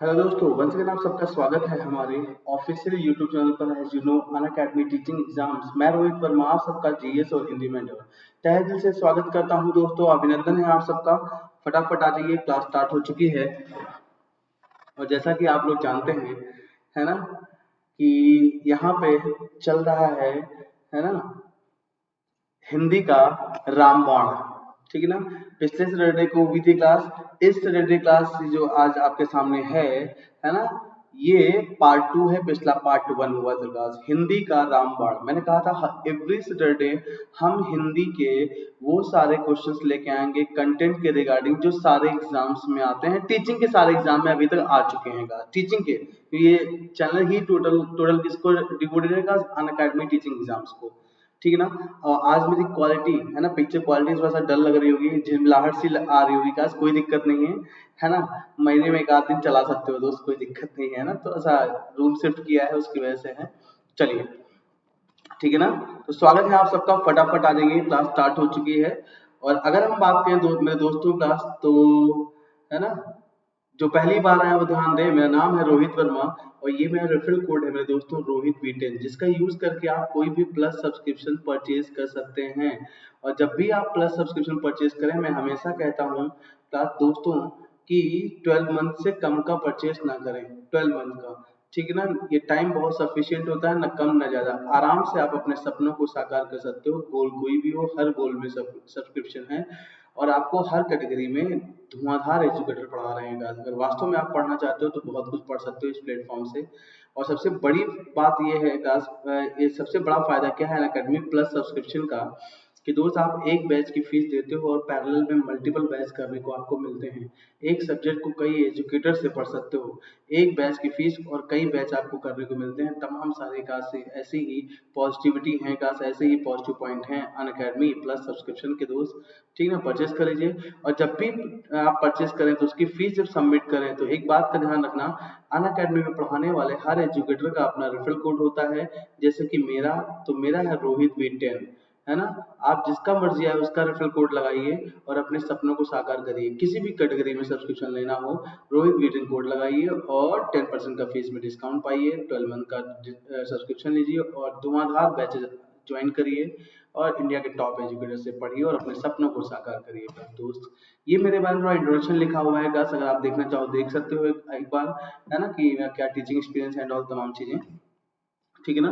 Hello दोस्तों, once again आप सबका स्वागत है हमारे ऑफिशियल यूट्यूब चैनल पर। As you know, Unacademy teaching exams. मैं रोहित वर्मा आप सबका जीएस और हिंदी मेंटर तहे दिल से स्वागत करता हूं। दोस्तों, अभिनंदन है आप सबका। फटाफट आ जाइए, क्लास स्टार्ट हो चुकी है। और जैसा कि आप लोग जानते हैं, है ना, कि यहाँ पे चल रहा है ना, हिंदी का रामबाण। ठीक है ना। पिछले सैटरडे को हुई थी क्लास। इस सैटरडे क्लास जो आज आपके सामने है ना, ये पार्ट 2 है। पिछला पार्ट 1 हुआ था क्लास हिंदी का रामबाण। मैंने कहा था एवरी सैटरडे हम हिंदी के वो सारे क्वेश्चंस लेके आएंगे कंटेंट के रिगार्डिंग जो सारे एग्जाम्स में आते हैं। टीचिंग के सारे एग्जाम में अभी तक आ चुके हैं टीचिंग के। तो ये चैनल ही टोटल टोटल किसको डिवोटेड है? अनअकैडमी टीचिंग एग्जाम्स को। ठीक है ना। और आज मेरी क्वालिटी है ना, पिक्चर क्वालिटी थोड़ा सा डल लग रही होगी, झिलमिलाहट सी आ रही होगी। काश कोई दिक्कत नहीं है ना। महीने में एक आध दिन चला सकते हो दोस्त, कोई दिक्कत नहीं है ना। थोड़ा सा रूम शिफ्ट किया है उसकी वजह से है। चलिए, ठीक है ना। तो स्वागत है आप सबका। फटाफट आ जाइए, क्लास स्टार्ट हो चुकी है। और अगर हम बात करें मेरे दोस्तों क्लास, तो है ना, जो पहली बार आए वो ध्यान दें। मेरा नाम है रोहित वर्मा और ये मेरा रेफरल कोड है मेरे दोस्तों, रोहित V10, जिसका यूज करके आप कोई भी प्लस सब्सक्रिप्शन परचेज कर सकते हैं। और जब भी आप प्लस सब्सक्रिप्शन परचेज करें, मैं हमेशा कहता हूँ क्लास दोस्तों कि 12 मंथ से कम का परचेज ना करें। 12 मंथ का, ठीक है ना। ये टाइम बहुत सफिशिएंट होता है, न कम न ज्यादा। आराम से आप अपने सपनों को साकार कर सकते हो। गोल कोई भी हो, हर गोल में सब्सक्रिप्शन है। और आपको हर कैटेगरी में धुआंधार एजुकेटर पढ़ा रहे हैं। अगर वास्तव में आप पढ़ना चाहते हो तो बहुत कुछ पढ़ सकते हो इस प्लेटफॉर्म से। और सबसे बड़ी बात यह है ये सबसे बड़ा फायदा क्या है अनअकैडमी प्लस सब्सक्रिप्शन का, कि दोस्त आप एक बैच की फीस देते हो और पैरेलल में मल्टीपल बैच करने को आपको मिलते हैं। एक सब्जेक्ट को कई एजुकेटर से पढ़ सकते हो। एक बैच की फीस और कई बैच आपको करने को मिलते हैं। तमाम सारे काश से ऐसी ही पॉजिटिविटी है, काश ऐसे ही पॉजिटिव पॉइंट हैं अनअकैडमी प्लस सब्सक्रिप्शन के दोस्त। ठीक है ना, परचेज कर लीजिए। और जब भी आप परचेज करें तो उसकी फीस जब सबमिट करें तो एक बात का ध्यान रखना, अनअकैडमी में पढ़ाने वाले हर एजुकेटर का अपना रेफरल कोड होता है। जैसे कि मेरा है रोहित V10, है ना। आप जिसका मर्जी है उसका रेफरल कोड लगाइए और अपने सपनों को साकार करिए। किसी भी कैटेगरी में सब्सक्रिप्शन लेना हो, रोहित V10 कोड लगाइए और 10% का फीस में डिस्काउंट पाइए। 12 मंथ का सब्सक्रिप्शन लीजिए और धुआंधार बैचेज ज्वाइन करिए और इंडिया के टॉप एजुकेटर से पढ़िए और अपने सपनों को साकार करिए। दोस्त, ये मेरे बारे में थोड़ा इंट्रोडक्शन लिखा हुआ है गाइस, अगर आप देखना चाहो देख सकते हो एक बार, है ना, कि मेरा क्या टीचिंग एक्सपीरियंस एंड ऑल तमाम चीजें। ठीक है ना।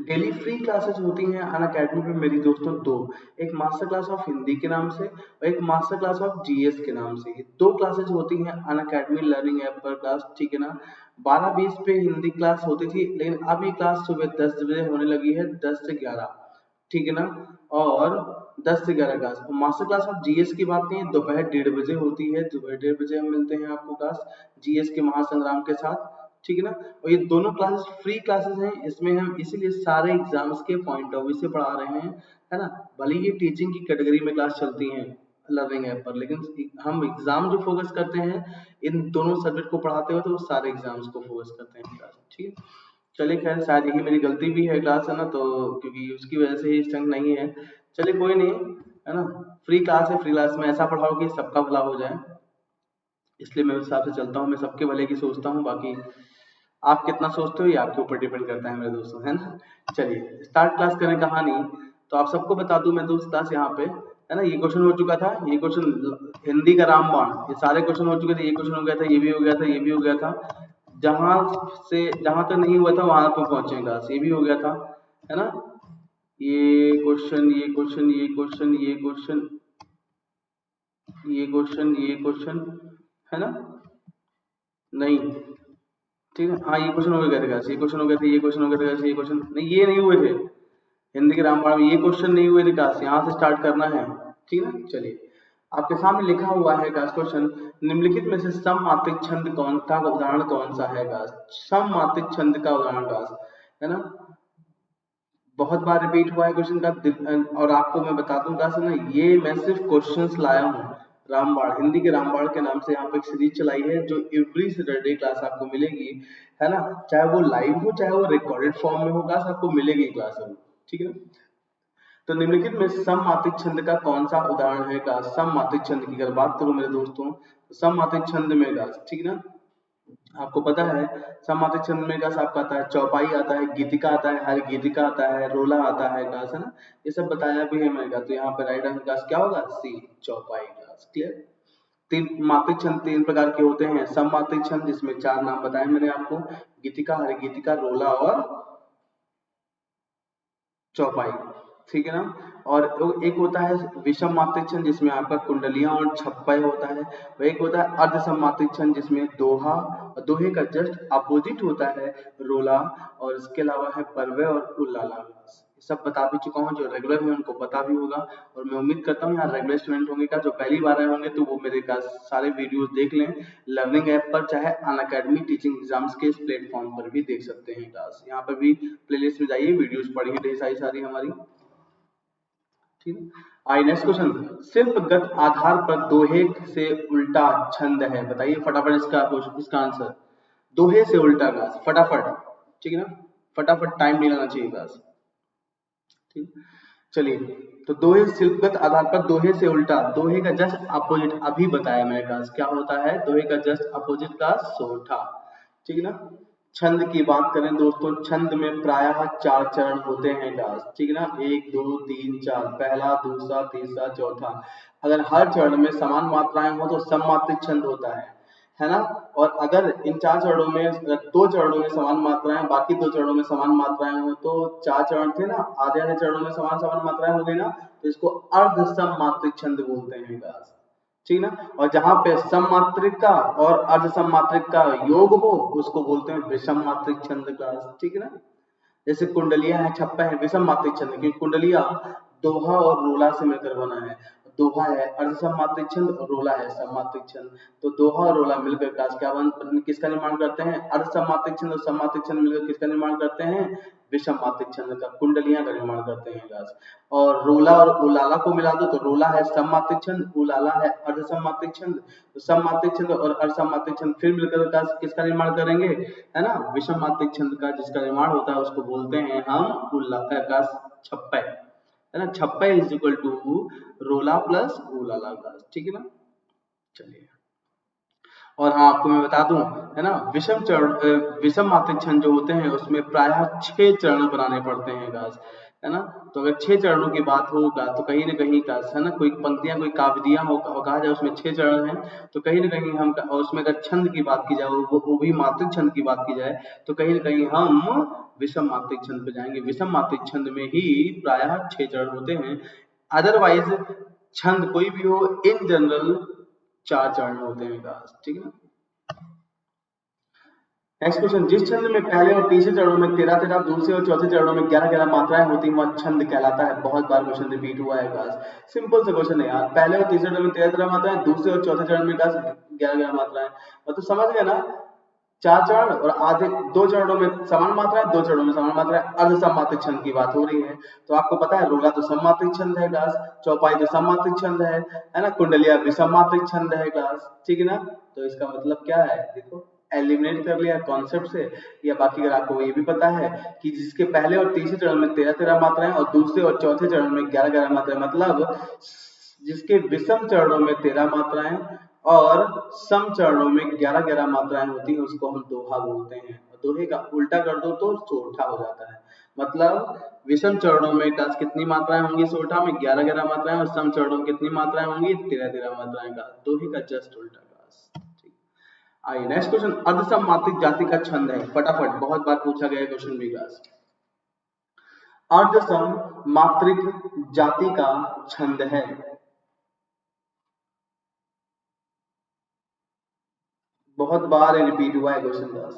डेली फ्री क्लासेस होती हैं अनअकैडमी पे मेरी दोस्तों दो। एक मास्टर क्लास ऑफ हिंदी के नाम से और एक मास्टर क्लास ऑफ जीएस के नाम से। ये दो क्लासेस होती हैं अनअकैडमी लर्निंग ऐप पर क्लास। ठीक है ना। 12:20 पे हिंदी क्लास होती थी, लेकिन अब ये क्लास सुबह 10 बजे होने लगी है, 10 से 11। ठीक है ना। और 10 से 11 class. Master class of GS की बात करें, दोपहर 1:30 बजे होती है। दोपहर 1:30 बजे हम मिलते हैं आपको क्लास जीएस के महासंग्राम के साथ। ठीक है ना। और ये दोनों क्लासेस फ्री क्लासेस हैं। इसमें हम इसीलिए सारे एग्जाम्स के पॉइंट ऑफ व्यू से पढ़ा रहे हैं, है ना। भले ये टीचिंग की कैटेगरी में क्लास चलती हैं लर्निंग ऐप पर, लेकिन हम एग्जाम जो फोकस करते हैं इन दोनों सब्जेक्ट को पढ़ाते हुए, तो सारे एग्जाम्स को फोकस करते हैं क्लास। ठीक है। चलिए, खैर शायद यही मेरी गलती भी है क्लास, है ना, तो क्योंकि उसकी वजह से ही स्ट्रेंथ नहीं है। चलिए कोई नहीं, है ना। फ्री क्लास है, फ्री क्लास में ऐसा पढ़ाओ कि सबका भला हो जाए। इसलिए मैं उस हिसाब से चलता हूँ, मैं सबके भले की सोचता हूँ। बाकी आप कितना सोचते हो ये आपके ऊपर डिपेंड करता है मेरे दोस्तों, है ना। चलिए स्टार्ट क्लास करें कहानी। तो आप सबको बता दूं मैं दोस्त क्लास यहाँ पे, है ना, ये क्वेश्चन हो चुका था। ये क्वेश्चन हिंदी का रामबाण, ये सारे क्वेश्चन हो चुके थे। ये क्वेश्चन हो गया था, ये भी हो गया था, ये भी हो गया था। जहां जहां तक नहीं हुआ था वहां पे पहुंचे क्लास, ये भी हो गया था, है ना। ये क्वेश्चन, ये क्वेश्चन, ये क्वेश्चन, ये क्वेश्चन, ये क्वेश्चन, ये क्वेश्चन, है ना। नहीं, ठीक है। हाँ, ये क्वेश्चन हो गया था guys, ये क्वेश्चन हो गया था, ये क्वेश्चन हो गया था guys, ये क्वेश्चन नहीं, ये नहीं हुए थे हिंदी के रामबाण में। ये क्वेश्चन नहीं हुए थे guys, यहाँ से स्टार्ट करना है। ठीक है ना। चलिए, आपके सामने लिखा हुआ है guys क्वेश्चन, निम्नलिखित में से सममात्रिक छंद कौन का उदाहरण कौन सा है guys? सममात्रिक छंद का उदाहरण guys, है ना। बहुत बार रिपीट हुआ है क्वेश्चन का। और आपको मैं बता दूं guys, ना, ये मैं सिर्फ क्वेश्चंस लाया हूँ। रामबाण, हिंदी के रामबाण के नाम से यहाँ पे एक सीरीज चलाई है जो एवरी सैटरडे क्लास आपको मिलेगी, है ना। चाहे वो लाइव हो चाहे वो रिकॉर्डेड फॉर्म में हो, क्लास आपको मिलेगी क्लास में। ठीक है। तो निम्नलिखित में सममात्रिक छंद का कौन सा उदाहरण है क्लास? सममात्रिक छंद की अगर बात करूं मेरे दोस्तों, तो सममात्रिक छंद में क्लास, ठीक है ना, आपको पता है सममात्रिक छंद में गास आपका आता है चौपाई आता है, गीतिका आता है, हर गीतिका आता है, रोला आता है गास, है ना। ये सब बताया भी है मैंने, तो यहाँ पे राइट आंसर गास क्या होगा, सी, चौपाई गास। क्लियर। तीन मात्रिक छंद तीन प्रकार के होते हैं, सममात्रिक छंद जिसमें चार नाम बताए मैंने आपको, गीतिका, हर गीतिका, रोला और चौपाई, ठीक है ना। और एक होता है विषम मात्रिक छंद जिसमें आपका कुंडलियां और छप्पय होता है, और एक होता है अर्ध सममात्रिक छंद जिसमें दोहा, दोहे का जस्ट अपोजिट होता है रोला, और इसके अलावा है परवय और उल्लाला। सब बता भी चुका हूँ, जो रेगुलर है उनको पता भी होगा, और मैं उम्मीद करता हूँ यहाँ रेगुलर स्टूडेंट होंगे का जो पहली बार आए होंगे तो वो मेरे का सारे वीडियोस देख लें, लर्निंग ऐप पर चाहे अनअकैडमी टीचिंग एग्जाम्स के इस प्लेटफॉर्म पर भी देख सकते हैं क्लास, यहाँ पर भी प्लेलिस्ट में जाइए, वीडियोस पढ़िए ढेर सारी सारी हमारी, ठीक है। आई नेक्स्ट क्वेश्चन, शिल्पगत आधार पर दोहे से उल्टा छंद है, बताइए फटाफट इसका क्वेश्चन, इसका आंसर। दोहे से उल्टा क्लास, फटाफट, ठीक है ना, फटाफट, टाइम नहीं लेना चाहिए क्लास, ठीक। चलिए, तो दोहे शिल्पगत आधार पर दोहे से उल्टा, दोहे का जस्ट अपोजिट अभी बताया मैंने क्लास, क्या होता है दोहे का जस्ट अपोजिट का सोठा, ठीक है ना। छंद की बात करें दोस्तों, छंद में प्रायः चार चरण होते हैं क्लास, ठीक है ना, एक दो तीन चार, पहला दूसरा तीसरा चौथा। अगर हर चरण में समान मात्राएं हो तो सममात्रिक छंद होता है ना। और अगर इन चार चरणों में, अगर दो चरणों में समान मात्राएं, बाकी दो चरणों में समान मात्राएं हो, तो चार चरण थे ना, आधे आधे चरणों में समान समान मात्राएं हो गई ना, तो इसको अर्ध सममात्रिक छंद बोलते हैं गाइस, ठीक ना। और जहां पे सममात्रिक का और अर्ध सममात्रिक का योग हो उसको बोलते हैं विषम मात्रिक छंद गाइस, ठीक है ना। जैसे कुंडलियां हैं, छप्पा है, विषम मात्रिक छंद, क्योंकि कुंडलियां दोहा और रोला से मिलकर बना है। दोहा है अर्ध सममात्रिक छंद और रोला है सममात्रिक छंद, तो दोहा और रोला मिलकर क्या किसका निर्माण करते हैं, अर्ध सममात्रिक छंद और सममात्रिक छंद मिलकर किसका निर्माण करते हैं, विषम मात्रिक छंद का, कुंडलियां का निर्माण करते हैं गाइस। और रोला और उलाला को मिला दो तो रोला है सममात्रिक छंद, उलाला है अर्ध सममात्रिक छंद, तो सममात्रिक छंद और अर्ध सममात्रिक छंद फिर मिलकर किसका निर्माण करेंगे, है ना, विषम मात्रिक छंद का, जिसका निर्माण होता है उसको बोलते हैं हम उल्लाका का छप्पय, है ना। छप्पय इज इक्वल टू रोला प्लस उलाला का, ठीक है ना। चलिए, और हाँ आपको मैं बता दूं, है ना, विषम चरण, विषम मात्रिक छंद जो होते हैं उसमें प्रायः 6 चरण बनाने पड़ते हैं गाइस, है ना। तो अगर 6 चरणों की बात होगा तो कहीं ना कहीं का, है ना, कोई पंक्तियां कोई काव्यदियां हो, कहा जाए उसमें 6 चरण हैं, तो कहीं ना कहीं हम, और उसमें अगर छंद की बात की जाए, वो भी मात्रिक छंद की बात की जाए, तो कहीं ना कहीं हम विषम मात्रिक छंद पे जाएंगे। विषम मात्रिक छंद में ही प्रायः 6 चरण होते हैं, अदरवाइज छंद कोई भी हो, इन जनरल 4 चरण होते हैं गाइस, ठीक है ना। नेक्स्ट क्वेश्चन, जिस छंद में पहले और तीसरे चरणों में 13-13, दूसरे और चौथे चरणों में 11-11 मात्राएं होती हैं वह छंद कहलाता है। बहुत बार क्वेश्चन रिपीट हुआ है गाइस, सिंपल सा क्वेश्चन है यार, पहले और तीसरे चरण में 13-13 मात्राएं, दूसरे और चौथे चरण में गाइस 11-11 मात्राएं, मतलब समझ गए ना। 4 चरण और आधे, 2 चरणों में समान मात्रा है, 2 चरणों में समान मात्रा है, अर्ध सममात्रिक छंद की बात हो रही है। तो आपको पता है रोला तो सममात्रिक छंद है क्लास, चौपाई तो सममात्रिक छंद है ना, कुंडलिया भी सममात्रिक छंद है क्लास, ठीक है ना। तो इसका मतलब क्या है, देखो एलिमिनेट कर लिया कॉन्सेप्ट से। या बाकी अगर आपको ये भी पता है कि जिसके पहले और तीसरे चरण में 13-13 मात्राएं और दूसरे और चौथे चरण में 11-11 मात्राएं, मतलब जिसके विषम चरणों में 13 मात्राएं और सम चरणों में 11-11 मात्राएं होती हैं उसको हम दोहा बोलते हैं। दोहे का उल्टा कर दो तो सोठा हो जाता है, मतलब विषम चरणों में क्लास कितनी मात्राएं होंगी, सोठा में 11-11 मात्राएं, और सम चरणों में कितनी मात्राएं होंगी, 13-13 मात्राएं का, दोहे का जस्ट उल्टा क्लास, ठीक। आइए नेक्स्ट क्वेश्चन, अर्धसम मात्रिक जाति का छंद है, फटाफट, बहुत बार पूछा गया क्वेश्चन भी क्लास। अर्धसम मात्रिक जाति का छंद है, बहुत बार रिपीट हुआ है क्वेश्चन क्लास।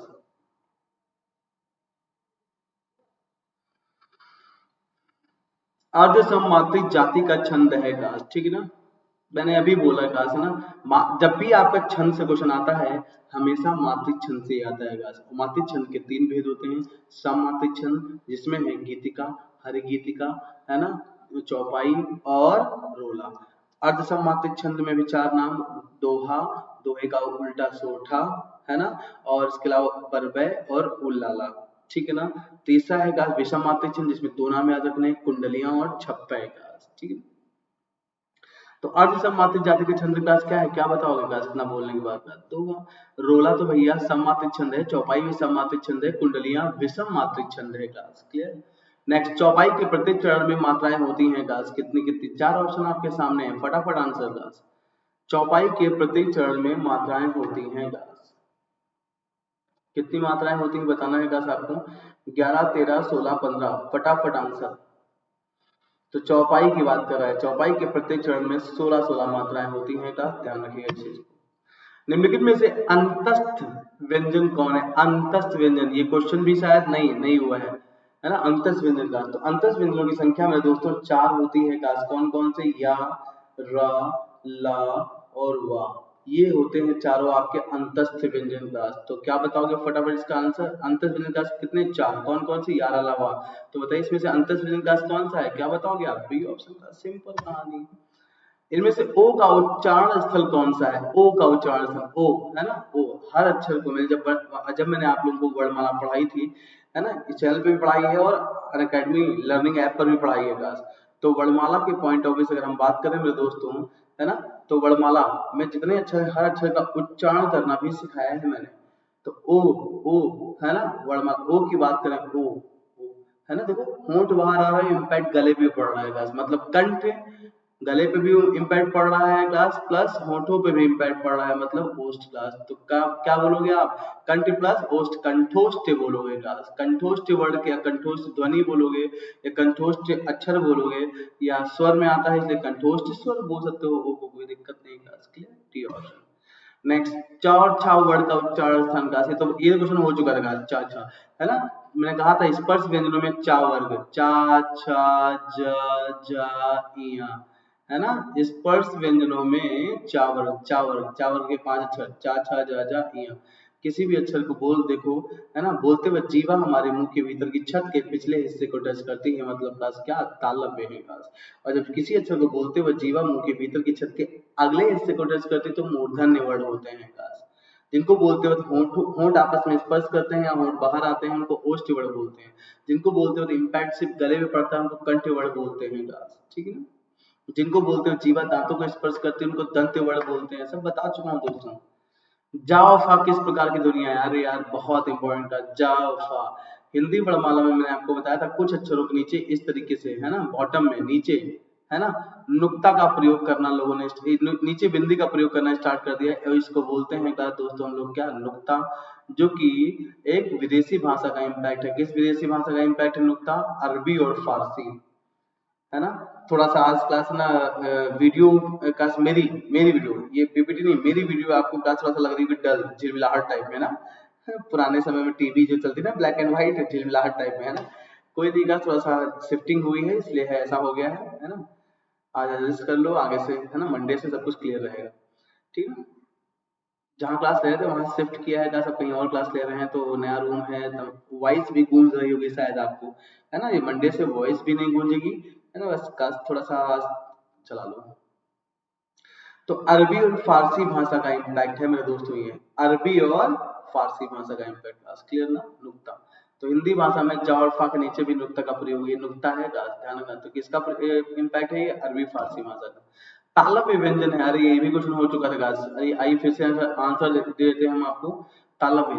अर्धसम मात्रिक जाति का छंद है क्लास, ठीक है ना। मैंने अभी बोला क्लास, है ना, जब भी आपका छंद से क्वेश्चन आता है हमेशा मात्रिक छंद से आता है क्लास। मात्रिक छंद के 3 भेद होते हैं, सम मात्रिक छंद जिसमें है गीतिका, हरिगीतिका, है ना, चौपाई और रोला। अर्धसम मात्रिक छंद में भी 4 नाम, दोहा, दोहे का उल्टा सोठा, है ना, और इसके अलावा परवय और उल्लाला, ठीक है ना। तीसरा है गाइस विषम मात्रिक छंद जिसमें 2 नाम याद रखने हैं, कुंडलियां और छप्पय गाइस, ठीक है। तो अर्ध सम्मात्रिक जाति के छंद क्लास क्या है, क्या बताओगे क्लास इतना बोलने के बाद? तो रोला तो भैया सम्मात्रिक छंद है, चौपाई भी सम्मात्रिक छंद है, कुंडलियां विषम मात्रिक छंद है क्लास। क्लियर? नेक्स्ट, चौपाई के प्रत्येक चरण में मात्राएं होती हैं क्लास, कितनी कितनी? 4 ऑप्शन आपके सामने है, फटाफट आंसर क्लास। चौपाई के प्रत्येक चरण में मात्राएं होती हैं क्लास, कितनी मात्राएं होती हैं बताना है क्लास आपको? 11, 13, 16, 15, फटाफट आंसर। तो चौपाई की बात कर रहा है, चौपाई के प्रत्येक चरण में 16 मात्राएं होती हैं क्लास, ध्यान रखिएगा इस चीज को। निम्नलिखित में से अंतस्थ व्यंजन कौन है? अंतस्थ व्यंजन, ये क्वेश्चन भी शायद नहीं हुआ है ना? अंतस्थ व्यंजन क्लास, तो अंतस्थ व्यंजनों की संख्या मेरे दोस्तों 4 होती है क्लास। कौन कौन से? या, र, ला और वा, ये होते हैं चारों आपके अंतस्थ व्यंजन क्लास। तो क्या बताओगे फटाफट इसका आंसर? अंतस्थ व्यंजन क्लास कितने? 4। कौन कौन से? या, र, ला, वा। तो बताइए इसमें से अंतस्थ व्यंजन क्लास कौन सा है, क्या बताओगे आप? बी ऑप्शन का, सिंपल कहानी। इनमें से ओ का उच्चारण स्थल कौन सा है? ओ का उच्चारण स्थल, ओ है ना, ओ। हर अक्षर को मैंने जब मैंने आप लोगों को वर्णमाला पढ़ाई थी, है ना, इस चैनल पे भी पढ़ाई है और अनअकैडमी लर्निंग ऐप पर भी पढ़ाई है क्लास। तो वर्णमाला के पॉइंट ऑफ व्यू से अगर हम बात करें मेरे दोस्तों, है ना, तो वर्णमाला में जितने अक्षर, हर अक्षर का उच्चारण करना भी सिखाया है मैंने। तो ओ है ना, वर्णमाला ओ की बात करें, ओ है ना, देखो होंठ बाहर आ रहा है, इम्पैक्ट गले पे पड़ रहा है क्लास, मतलब कंठ गले पे भी इम्पैक्ट पड़ रहा है क्लास, प्लस होठों पे भी इम्पैक्ट पड़ रहा है, मतलब ओष्ठ क्लास। तो क्या बोलोगे आप? कंठ प्लस ओष्ठ, कंठोष्ठ बोलोगे क्लास। कंठोष्ठ वर्ड या कंठोष्ठ ध्वनि बोलोगे या कंठोष्ठ अक्षर बोलोगे, या स्वर में आता है इसलिए कंठोष्ठ स्वर बोल सकते हो, ओ को कोई दिक्कत नहीं class. Clear? T option. Next, च और छ वर्ड का उच्चारण स्थान का से, तो ये क्वेश्चन हो चुका था चा छा, है ना। मैंने कहा था स्पर्श व्यंजनों में चा वर्ग, चा, छा, ज, जा, इया, है ना। स्पर्श व्यंजनों में चा वर्ग के 5 अक्षर, चा, छा, जा, जा, इया। किसी भी अक्षर को बोल देखो, है ना, बोलते हुए जीवा हमारे मुंह के भीतर की छत के पिछले हिस्से को टच करती है, मतलब क्लास क्या? तालव्य है क्लास। और जब किसी अक्षर को बोलते हुए जीवा मुंह के भीतर की छत के अगले हिस्से को टच करती है तो मूर्धन्य वर्ण होते हैं क्लास। जिनको बोलते वक्त होंठ आपस में स्पर्श करते हैं या होंठ बाहर आते हैं उनको ओष्ठ वर्ण बोलते हैं। जिनको बोलते वक्त इम्पैक्ट सिर्फ गले में पड़ता है उनको कंठ वर्ण बोलते हैं क्लास, ठीक है ना। जिनको बोलते हैं जीवा दांतों को स्पर्श करते हैं उनको दंत वर्ण बोलते हैं। सब बता चुका हूँ दोस्तों। जा और फा किस प्रकार की ध्वनियां है? अरे यार बहुत इंपॉर्टेंट है जा और फा। हिंदी वर्णमाला में मैंने आपको बताया था कुछ अक्षरों के नीचे इस तरीके से, है ना, बॉटम में नीचे, है ना, नुक्ता का प्रयोग करना लोगों ने नीचे बिंदी का प्रयोग करना स्टार्ट कर दिया और इसको बोलते हैं क्या दोस्तों हम लोग? क्या? नुक्ता, जो कि एक विदेशी भाषा का इम्पैक्ट है। किस विदेशी भाषा का इम्पैक्ट है नुक्ता? अरबी और फारसी, है ना। थोड़ा सा आज क्लास ना वीडियो क्लास मेरी वीडियो, ये पीपीटी नहीं, मेरी वीडियो आपको क्लास थोड़ा सा लग रही है डल झिलमिलाहट टाइप में ना। पुराने समय में टीवी जो चलती ना ब्लैक एंड व्हाइट, झिलमिलाहट टाइप में, है ना। कोई नहीं, क्लास थोड़ा सा शिफ्टिंग हुई है इसलिए है ऐसा हो गया है ना। आज एडजस्ट कर लो, आगे से है ना मंडे से सब कुछ क्लियर रहेगा, ठीक है। जहाँ क्लास ले रहे थे वहां शिफ्ट किया है क्लास, अब कहीं और क्लास ले रहे हैं तो नया रूम है, तो वॉइस भी गूंज रही होगी शायद आपको, है ना। ये मंडे से वॉइस भी नहीं गूंजेगी, है ना, बस क्लास थोड़ा सा चला लो। तो अरबी और फारसी भाषा का इम्पैक्ट है मेरे दोस्तों, ये अरबी और फारसी भाषा का इम्पैक्ट क्लास, क्लियर ना। नुक्ता, तो हिंदी भाषा में जा और फा के नीचे भी नुक्ता का प्रयोग, ये नुक्ता है क्लास, ध्यान रखना। तो किसका इम्पैक्ट है? ये अरबी फारसी भाषा का। तालव्य व्यंजन है, अरे ये भी क्वेश्चन हो चुका था गाइस, अरे आइए फिर से आंसर दे देते हैं हम आपको। तालव्य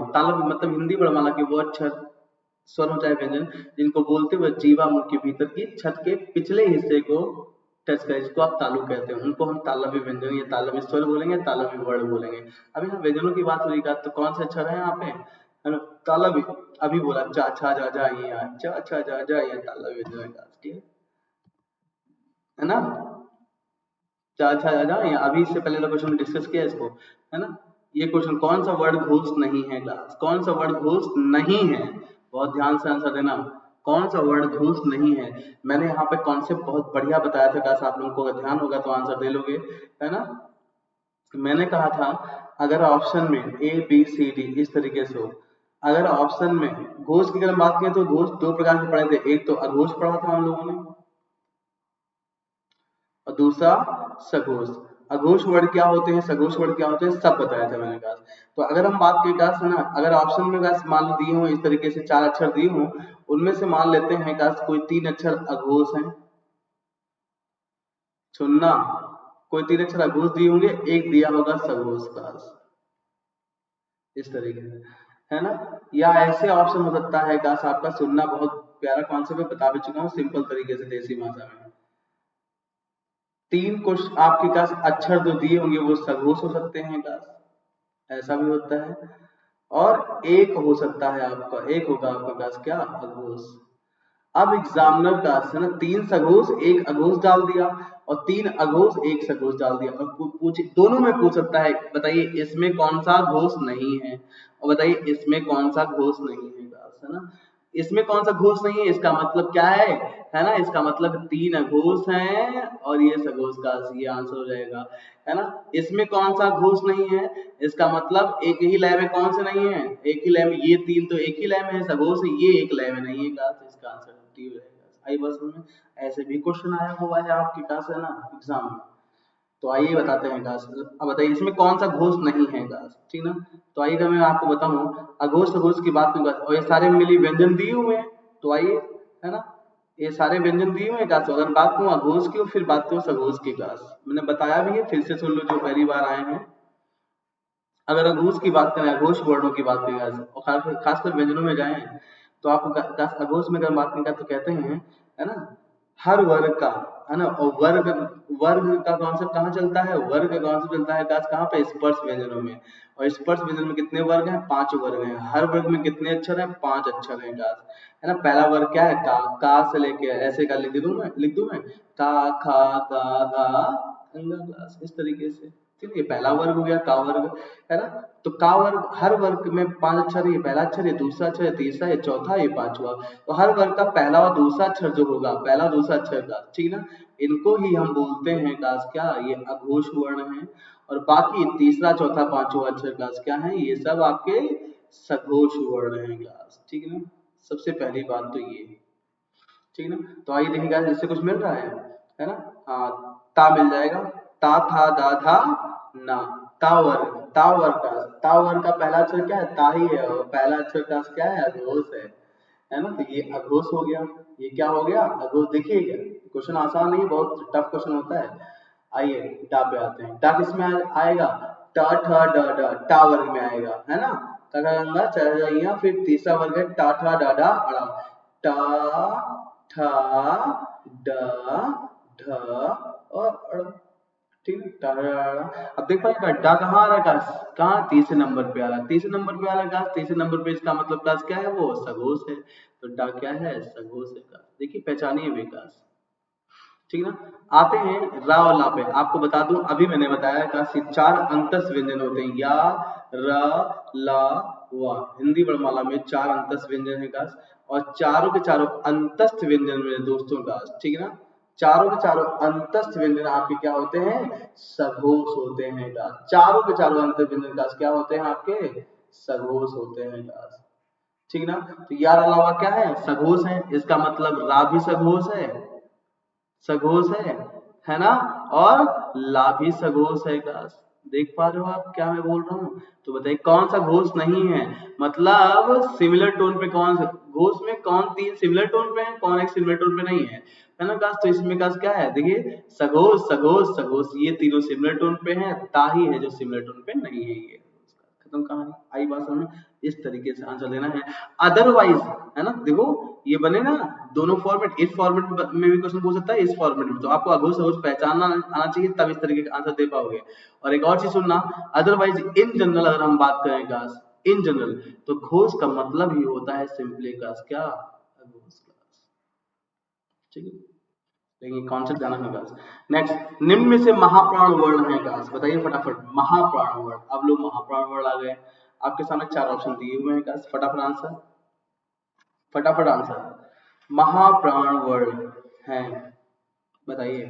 मतलब हिंदी वर्णमाला के वो अक्षर, स्वर हो चाहे व्यंजन, जिनको बोलते हुए जीवा मुंह के भीतर की छत के पिछले हिस्से को टच करे, जिसको आप तालु कहते हैं, उनको हम तालव्य व्यंजन या तालव्य स्वर बोलेंगे, तालव्य वर्ण बोलेंगे। अभी हम व्यंजनों की बात हुई तो कौन से अक्षर है यहाँ पे? है ना, तालव्य। अभी बोला चा, छा, जा, जा, ये, चा, छा, जा, जा, ये तालव्य व्यंजन है ना। अच्छा अच्छा, या अभी इससे पहले वाला क्वेश्चन डिस्कस किया इसको, है ना। ये क्वेश्चन कौन सा वर्ड घोष नहीं है क्लास? कौन सा वर्ड घोष नहीं है? बहुत ध्यान से आंसर देना। कौन सा वर्ड घोष नहीं है? मैंने यहाँ पे कॉन्सेप्ट बहुत बढ़िया बताया था क्लास, आप लोगों को अगर ध्यान होगा तो आंसर दे लोगे, है ना। मैंने कहा था अगर ऑप्शन में ए बी सी डी इस तरीके से हो, अगर ऑप्शन में घोष की अगर हम बात करें तो घोष दो प्रकार के पढ़े थे, एक तो अघोष पढ़ा था हम लोगों ने और दूसरा सघोष। अघोष वर्ड क्या होते हैं, सघोष वर्ड क्या होते हैं, सब बताया था मैंने कहा। तो अगर हम बात करें गाइस, है ना, अगर ऑप्शन में गाइस मान लो दिए हो इस तरीके से 4 अक्षर दिए हो, उनमें से मान लेते हैं गाइस कोई 3 अक्षर अघोष हैं, सुनना, कोई 3 अक्षर अघोष दिए होंगे, एक दिया होगा सघोष का, इस तरीके से, है ना। या ऐसे ऑप्शन हो सकता है गाइस, आपका सुनना बहुत प्यारा कॉन्सेप्ट है, बता भी चुका हूँ सिंपल तरीके से देसी भाषा में। 3 क्वेश्चन आपके पास अक्षर जो दिए होंगे वो सघोष हो सकते हैं गाइस, ऐसा भी होता है। और एक हो सकता है आपका, एक होगा आपके पास क्या, अघोष। अब एग्जामिनर का है ना, 3 सघोष 1 अघोष डाल दिया और 3 अघोष 1 सघोष डाल दिया, और पूछ दोनों में पूछ सकता है, बताइए इसमें कौन सा घोष नहीं है, और बताइए इसमें कौन सा घोष नहीं है गाइस, है ना। इसमें कौन सा घोष नहीं है, इसका मतलब क्या है ना, इसका मतलब 3 अघोष हैं और ये सघोष का, ये आंसर हो जाएगा, है ना। इसमें कौन सा घोष नहीं है, इसका मतलब एक ही लय में कौन से नहीं है, एक ही लय में, ये 3 तो एक ही लय में है सघोष, ये एक लय में नहीं है गाइस, इसका आंसर डी हो जाएगा। आई बस में ऐसे भी क्वेश्चन आया हुआ है आपके पास, है ना, एग्जाम में। तो आइए बताते हैं गाइस, अब बताइए इसमें कौन सा घोष नहीं है गाइस, ठीक ना। तो आइए अगर मैं आपको बताऊं, अघोष सघोष की बात करूंगा और ये सारे मिली व्यंजन दिए हुए हैं, तो आइए, है ना, ये सारे व्यंजन दिए हुए हैं गाइस। अगर बात करूं अघोष की और फिर बात करूं सघोष की गाइस, मैंने बताया भी है, फिर से सुन लो जो पहली बार आए हैं। अगर अघोष की बात करें, अघोष वर्णों की बात करें गाइस, और खासकर व्यंजनों में जाएं, तो आपको अघोष में अगर बात करें तो कहते हैं, है ना, हर वर्ग का, है ना, और वर्ग, वर्ग का कॉन्सेप्ट कहाँ चलता है, वर्ग का कॉन्सेप्ट चलता है गाइस कहाँ पे, स्पर्श व्यंजनों में। और स्पर्श व्यंजन में कितने वर्ग हैं, 5 वर्ग हैं। हर वर्ग में कितने अक्षर हैं, 5 अक्षर हैं गाइस, है ना। पहला वर्ग क्या है, का से लेके ऐसे का लिख दूं मैं, का खा गा गा गाइस, इस तरीके से। ठीक है, ये पहला वर्ग हो गया का वर्ग, है ना। तो का वर्ग, हर वर्ग में 5 अक्षर, ये पहला अक्षर, ये दूसरा अक्षर, ये तीसरा, ये चौथा, ये पांचवा। तो हर वर्ग का पहला और दूसरा अक्षर जो होगा, पहला दूसरा अक्षर का, ठीक है ना, इनको ही हम बोलते हैं गाइस क्या, ये अघोष वर्ण है। और बाकी तीसरा चौथा पांचवा अक्षर गाइस क्या है, ये सब आपके सघोष वर्ण है गाइस, ठीक है ना। सबसे पहली बात तो ये, ठीक है ना। तो आइए देखिए गाइस, इससे कुछ मिल रहा है ना। हाँ, ता मिल जाएगा, ता था दा था ना, तावर्ग का, तावर्ग का पहला अक्षर क्या है, ता ही है, और पहला अक्षर का क्या है, अघोष है ना। तो ये अघोष हो गया, ये क्या हो गया, अघोष। देखिए क्वेश्चन आसान नहीं, बहुत टफ क्वेश्चन होता है। आइए डा पे आते हैं, डा किस में आएगा, ट ठ ड ड, टा वर्ग में आएगा, है ना। गंगा चल रही, फिर तीसरा वर्ग है टा ठा डा डा अड़ा, टा ठा ड ढ और अड़, ठीक है, अब देख पाएगा डा कहाँ आ रहा है गाइस, कहाँ, तीसरे नंबर पे आ रहा है, तीसरे नंबर पे आ रहा है गाइस, तीसरे नंबर पे, इसका मतलब गाइस क्या है, वो सघोष है। तो डा क्या है, सघोष है गाइस, देखिए पहचानिए विकास, ठीक है ना। आते हैं रा और ला पे, आपको बता दूं अभी मैंने बताया गाइस, 4 अंतस व्यंजन होते हैं, या र ला वा, हिंदी वर्णमाला में 4 अंतस व्यंजन है गाइस, और चारों के चारों अंतस्थ व्यंजन मेरे दोस्तों गाइस, ठीक है ना। चारों के चारों अंतस्थ व्यंजन आपके क्या होते हैं, सघोष होते हैं गाइस, चारों के चारों अंतस्थ व्यंजन गाइस क्या होते हैं आपके, सघोष होते हैं गाइस, ठीक है ना। तो यार अलावा क्या है, सघोष है, इसका मतलब रा भी सघोष सघोष है ना, और ला भी सघोष है गाइस। देख पा रहे हो आप क्या मैं बोल रहा हूँ। तो बताइए कौन सा घोष नहीं है, मतलब सिमिलर टोन पे कौन सा घोष में, कौन 3 सिमिलर टोन पे है, कौन एक सिमिलर टोन पे नहीं है ना गाइस। तो इसमें गाइस क्या है, देखिए सघोष सघोष सघोष, ये तीनों सिमिलर टोन पे हैं, ता ही है जो सिमिलर टोन पे नहीं है, ये खत्म कहानी। आई बात समझ, इस तरीके से आंसर देना है। अदरवाइज, है ना, देखो ये बने ना दोनों फॉर्मेट, इस फॉर्मेट में भी क्वेश्चन पूछ सकता है, इस फॉर्मेट में, तो आपको अघोष सघोष पहचानना आना चाहिए, तब इस तरीके का आंसर दे पाओगे। और एक और चीज सुनना, अदरवाइज इन जनरल अगर हम बात करें गाइस, इन जनरल, तो घोष का मतलब ही होता है सिंपली गाइस क्या, अघोष गाइस, ठीक है। लेकिन कॉन्सेप्ट जाना है गाइस। नेक्स्ट, निम्न में से महाप्राण वर्ण है गाइस, बताइए फटाफट, महाप्राण वर्ण, अब लोग महाप्राण वर्ण आ गए, आपके सामने 4 ऑप्शन दिए हुए हैं गाइस, फटाफट आंसर, फटाफट आंसर, महाप्राण वर्ण है, बताइए।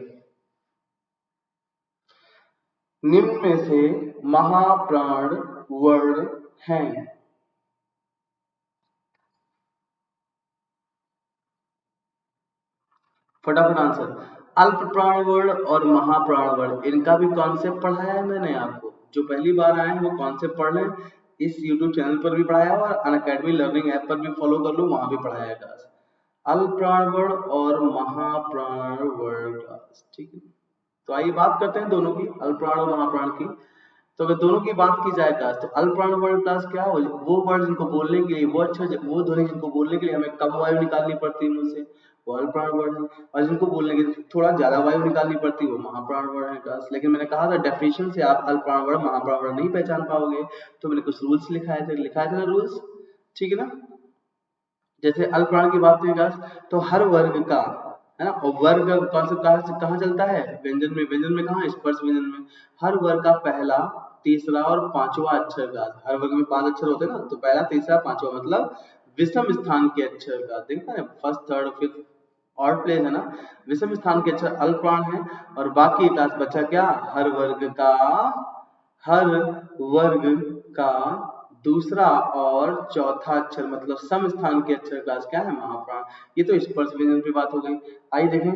निम्न में से महाप्राण वर्ण हैं, फटाफट आंसर। अल्प प्राण वर्ण और महाप्राण वर्ण, इनका भी कॉन्सेप्ट पढ़ाया है मैंने आपको, जो पहली बार आए हैं वो कॉन्सेप्ट पढ़ लें, इस यूट्यूब चैनल पर भी पढ़ाया है और अनअकैडमी लर्निंग ऐप पर भी फॉलो कर लो, वहां भी पढ़ाया है अल्प प्राण वर्ण और महाप्राण वर्ण, ठीक है। तो आइए बात करते हैं दोनों की, अल्पप्राण और महाप्राण की। तो अगर दोनों की बात की जाए क्लास, तो अल्पप्राण वर्ड क्लास क्या हो, वो वर्ड जिनको बोलने के लिए, वो ध्वनि जिनको बोलने के लिए हमें कम वायु निकालनी पड़ती है मुंह से, वो अल्पप्राण वर्ड है। और जिनको बोलने के लिए थोड़ा ज्यादा वायु निकालनी पड़ती है, वो महाप्राण वर्ड है क्लास। लेकिन मैंने कहा था डेफिनेशन से आप अल्पप्राण वर्ड महाप्राण वर्ड नहीं पहचान पाओगे, तो मैंने कुछ रूल्स लिखाए थे ना रूल्स, ठीक है ना। जैसे अल्पप्राण की बात करें क्लास, तो हर वर्ग का, है ना, और वर्ग कॉन्सेप्ट कहाँ चलता है, व्यंजन में। व्यंजन में कहाँ, स्पर्श व्यंजन में। हर वर्ग का पहला, तीसरा और पांचवा अक्षर का, हर वर्ग में 5 अक्षर होते हैं ना, तो पहला, तीसरा, पांचवा मतलब विषम स्थान के अक्षर का, देखा है, first, third, fifth odd place है ना, विषम स्थान के अक्षर अल्पप्राण है। और बाकी क्लास बचा क्या, हर वर्ग का दूसरा और चौथा अक्षर मतलब सम स्थान के अक्षर क्लास क्या है, महाप्राण। ये तो स्पर्श व्यंजन पे बात हो गई। आइए देखें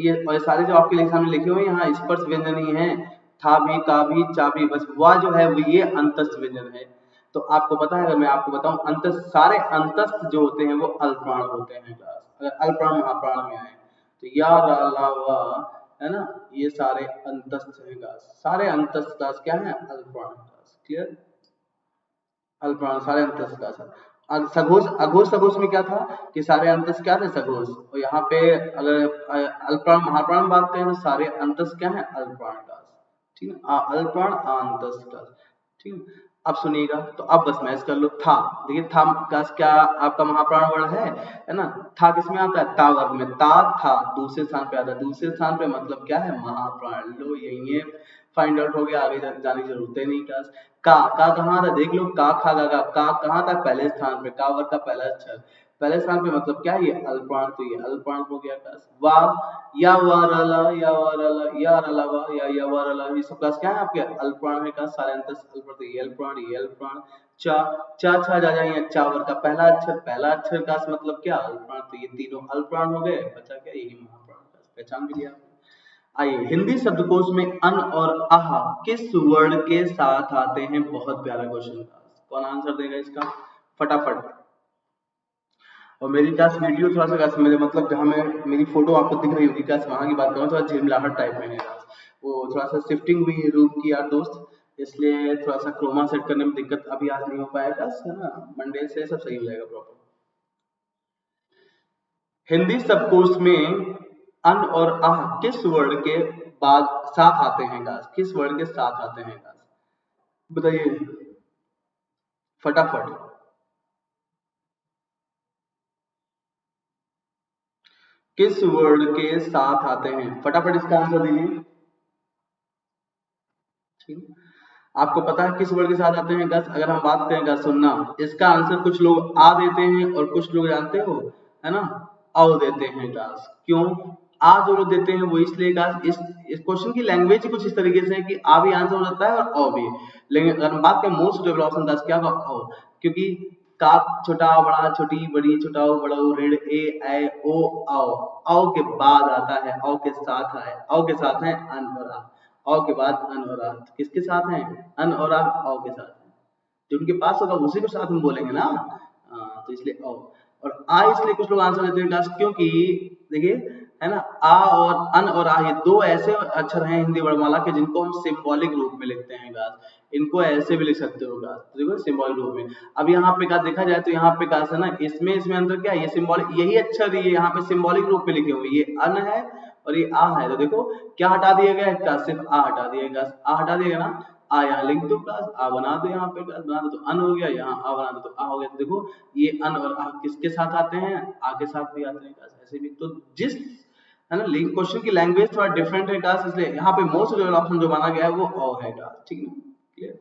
ये और सारे जो आपके सामने लिखे हुए हैं यहाँ स्पर्श व्यंजन ही है, था भी, का भी, चा भी, बस वह जो है वो ये अंतस्थ व्यंजन है। तो आपको पता है, अगर मैं आपको बताऊं, अंतस्थ, सारे अंतस्थ जो होते हैं वो अल्पप्राण होते हैं क्लास, अगर अल्पप्राण महाप्राण में आए तो या, रा, ला, वा, है ना, ये सारे अंतस्थ हैं क्लास। सारे अंतस्थ क्लास क्या है, अल्पप्राण क्लास। क्लियर, अल्पप्राण सारे अंतस्थ क्लास है। सघोष, अघोष सघोष में क्या था कि सारे अंतस्थ क्या थे, सघोष। और यहाँ पे अगर अल्पप्राण महाप्राण में बात करें तो सारे अंतस्थ क्या है, अल्पप्राण क्लास, ठीक है, अल्पप्राण अंतस्थ क्लास, ठीक है। अब सुनिएगा, तो अब बस मैच कर लो। था, देखिए था क्लास क्या आपका महाप्राण वर्ड है ना। था किसमें आता है, ता वर्ग में। ता, था दूसरे स्थान पे आता है, दूसरे स्थान पे मतलब क्या है, महाप्राण। लो यही है, फाइंड आउट हो गया, आगे जाने की जरूरत है नहीं क्लास। का कहाँ था, देख लो, का, खा, गा, का कहाँ था, पहले स्थान पे, का वर्ग का पहला अक्षर पहले स्थान पे मतलब क्या है, ये अल्पप्राण, तो ये अल्पप्राण हो गया क्लास। वा, या, वा, रला, या, वा, रला, या, रला, वा, या, वा, रला, ये सब क्लास क्या है आपके, अल्पप्राण है क्लास, सारे अंतस्थ अल्पप्राण, तो ये अल्पप्राण, ये अल्पप्राण। चा, चा, छा, जा जाइए, चा वर्ग का पहला अक्षर क्लास मतलब क्या, अल्पप्राण, तो ये तीनों अल्पप्राण हो गए, बचा क्या, यही महाप्राण क्लास, पहचान भी लिया। आइए हिंदी शब्दकोश में अन और आह किस वर्ण के साथ आते हैं, बहुत प्यारा क्वेश्चन था, कौन आंसर देगा इसका, फटाफट। और मेरी क्लास वीडियो थोड़ा सा क्लास मेरे मतलब जहाँ मैं, मेरी फोटो आपको दिख रही होगी क्लास, वहां की बात करूँ थोड़ा झिलमिलाहट टाइप में है क्लास, वो थोड़ा सा शिफ्टिंग हुई है रूम की यार दोस्त, इसलिए थोड़ा सा क्रोमा सेट करने में दिक्कत अभी आज नहीं हो पाया क्लास, है ना, मंडे से सब सही हो जाएगा प्रॉपर। हिंदी शब्दकोश में अन और आह किस वर्ण के बाद साथ आते हैं गाइस, किस वर्ण के साथ आते हैं गाइस, बताइए फटाफट। किस वर्ण के साथ आते हैं, फटाफट इसका आंसर दीजिए। ठीक, आपको पता है किस वर्ड के साथ आते हैं गस, अगर हम बात करें गस, सुनना, इसका आंसर कुछ लोग आ देते हैं और कुछ लोग जानते हो, है ना, आओ देते हैं गस। क्यों आ जो लोग देते हैं वो इसलिए गस, इस क्वेश्चन की लैंग्वेज कुछ इस तरीके से है कि आ भी आंसर हो जाता है और आओ भी। लेकिन अगर हम बात करें मोस्ट सुटेबल ऑप्शन गस क्या होगा, आओ, क्योंकि का, छोटा बड़ा, छोटी बड़ी, छोटा बड़ा, ऋण, ए ओ, आओ, आओ के बाद आता है, आओ के साथ है, आओ के साथ है अन और आ, औ के बाद अन और आ, तो किसके साथ हैं, अन और आ, औ के साथ हैं, जो उनके पास होगा उसी के साथ हम बोलेंगे ना, तो इसलिए औ। और आ इसलिए कुछ लोग आंसर देते हैं क्लास, क्योंकि देखिए, है ना, आ और अन और आ ये दो ऐसे अक्षर हैं हिंदी वर्णमाला के जिनको हम सिंबॉलिक रूप में लिखते हैं क्लास, इनको ऐसे भी लिख सकते हो क्लास, तो देखो सिंबॉलिक रूप में। अब यहाँ पे का देखा जाए तो यहाँ पे क्लास है ना, इसमें अंतर क्या है, ये सिंबॉलिक, यही अक्षर ये यहाँ पे सिंबॉलिक रूप में लिखे हुए, ये अन है और ये आ है, तो देखो क्या हटा दिया गया है क्लास, सिर्फ आ हटा दिया गया, आ हटा दिया गया ना, आ यहाँ लिख दो क्लास, आ बना दो, यहाँ पे क्लास बना दो, तो अन हो गया, यहाँ आ बना दो तो आ हो गया, तो देखो ये अन और आ किसके साथ आते हैं, आ के साथ भी आते हैं क्लास, ऐसे भी। तो जिस, है ना, क्वेश्चन की लैंग्वेज थोड़ा डिफरेंट है क्लास, इसलिए यहाँ पे मोस्ट रिलेवेंट ऑप्शन जो माना गया है वो ओ है क्लास, ठीक है, क्लियर।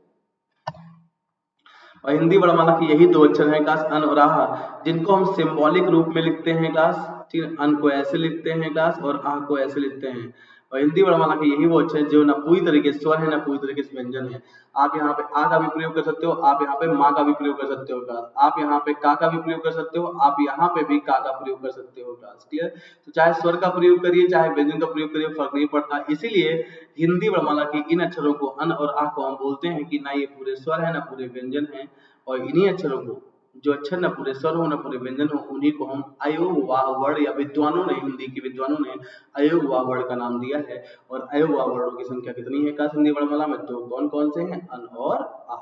और हिंदी वर्णमाला की यही दो अक्षर हैं क्लास, अन और आह, जिनको हम सिंबॉलिक रूप में लिखते हैं क्लास, ठीक है, अन को ऐसे लिखते हैं क्लास और आह को ऐसे लिखते हैं। और हिंदी वर्णमाला के यही वो अक्षर हैं जो ना पूरी तरीके से स्वर है ना पूरी तरीके से व्यंजन है। आप यहाँ पे आ का भी प्रयोग कर सकते हो, आप यहाँ पे माँ का भी प्रयोग कर सकते हो क्लास, आप यहाँ पे का भी प्रयोग कर सकते हो, आप यहाँ पे भी का प्रयोग कर सकते हो क्लास, क्लियर। तो चाहे स्वर का प्रयोग करिए चाहे व्यंजन का प्रयोग करिए, फर्क नहीं पड़ता। इसीलिए हिंदी वर्णमाला के इन अक्षरों को अन और आ को हम बोलते हैं कि ना ये पूरे स्वर है ना पूरे व्यंजन है, और इन्हीं अक्षरों को जो अक्षर न पूरे स्वर हो न पूरे व्यंजन हो उन्हीं को हम अयोगवाह वर्ण या विद्वानों ने, हिंदी के विद्वानों ने अयोगवाह वर्ण का नाम दिया है। और अयोगवाह वर्णों की संख्या कितनी है का हिंदी वर्णमाला में? तो कौन कौन से हैं? अन और आ,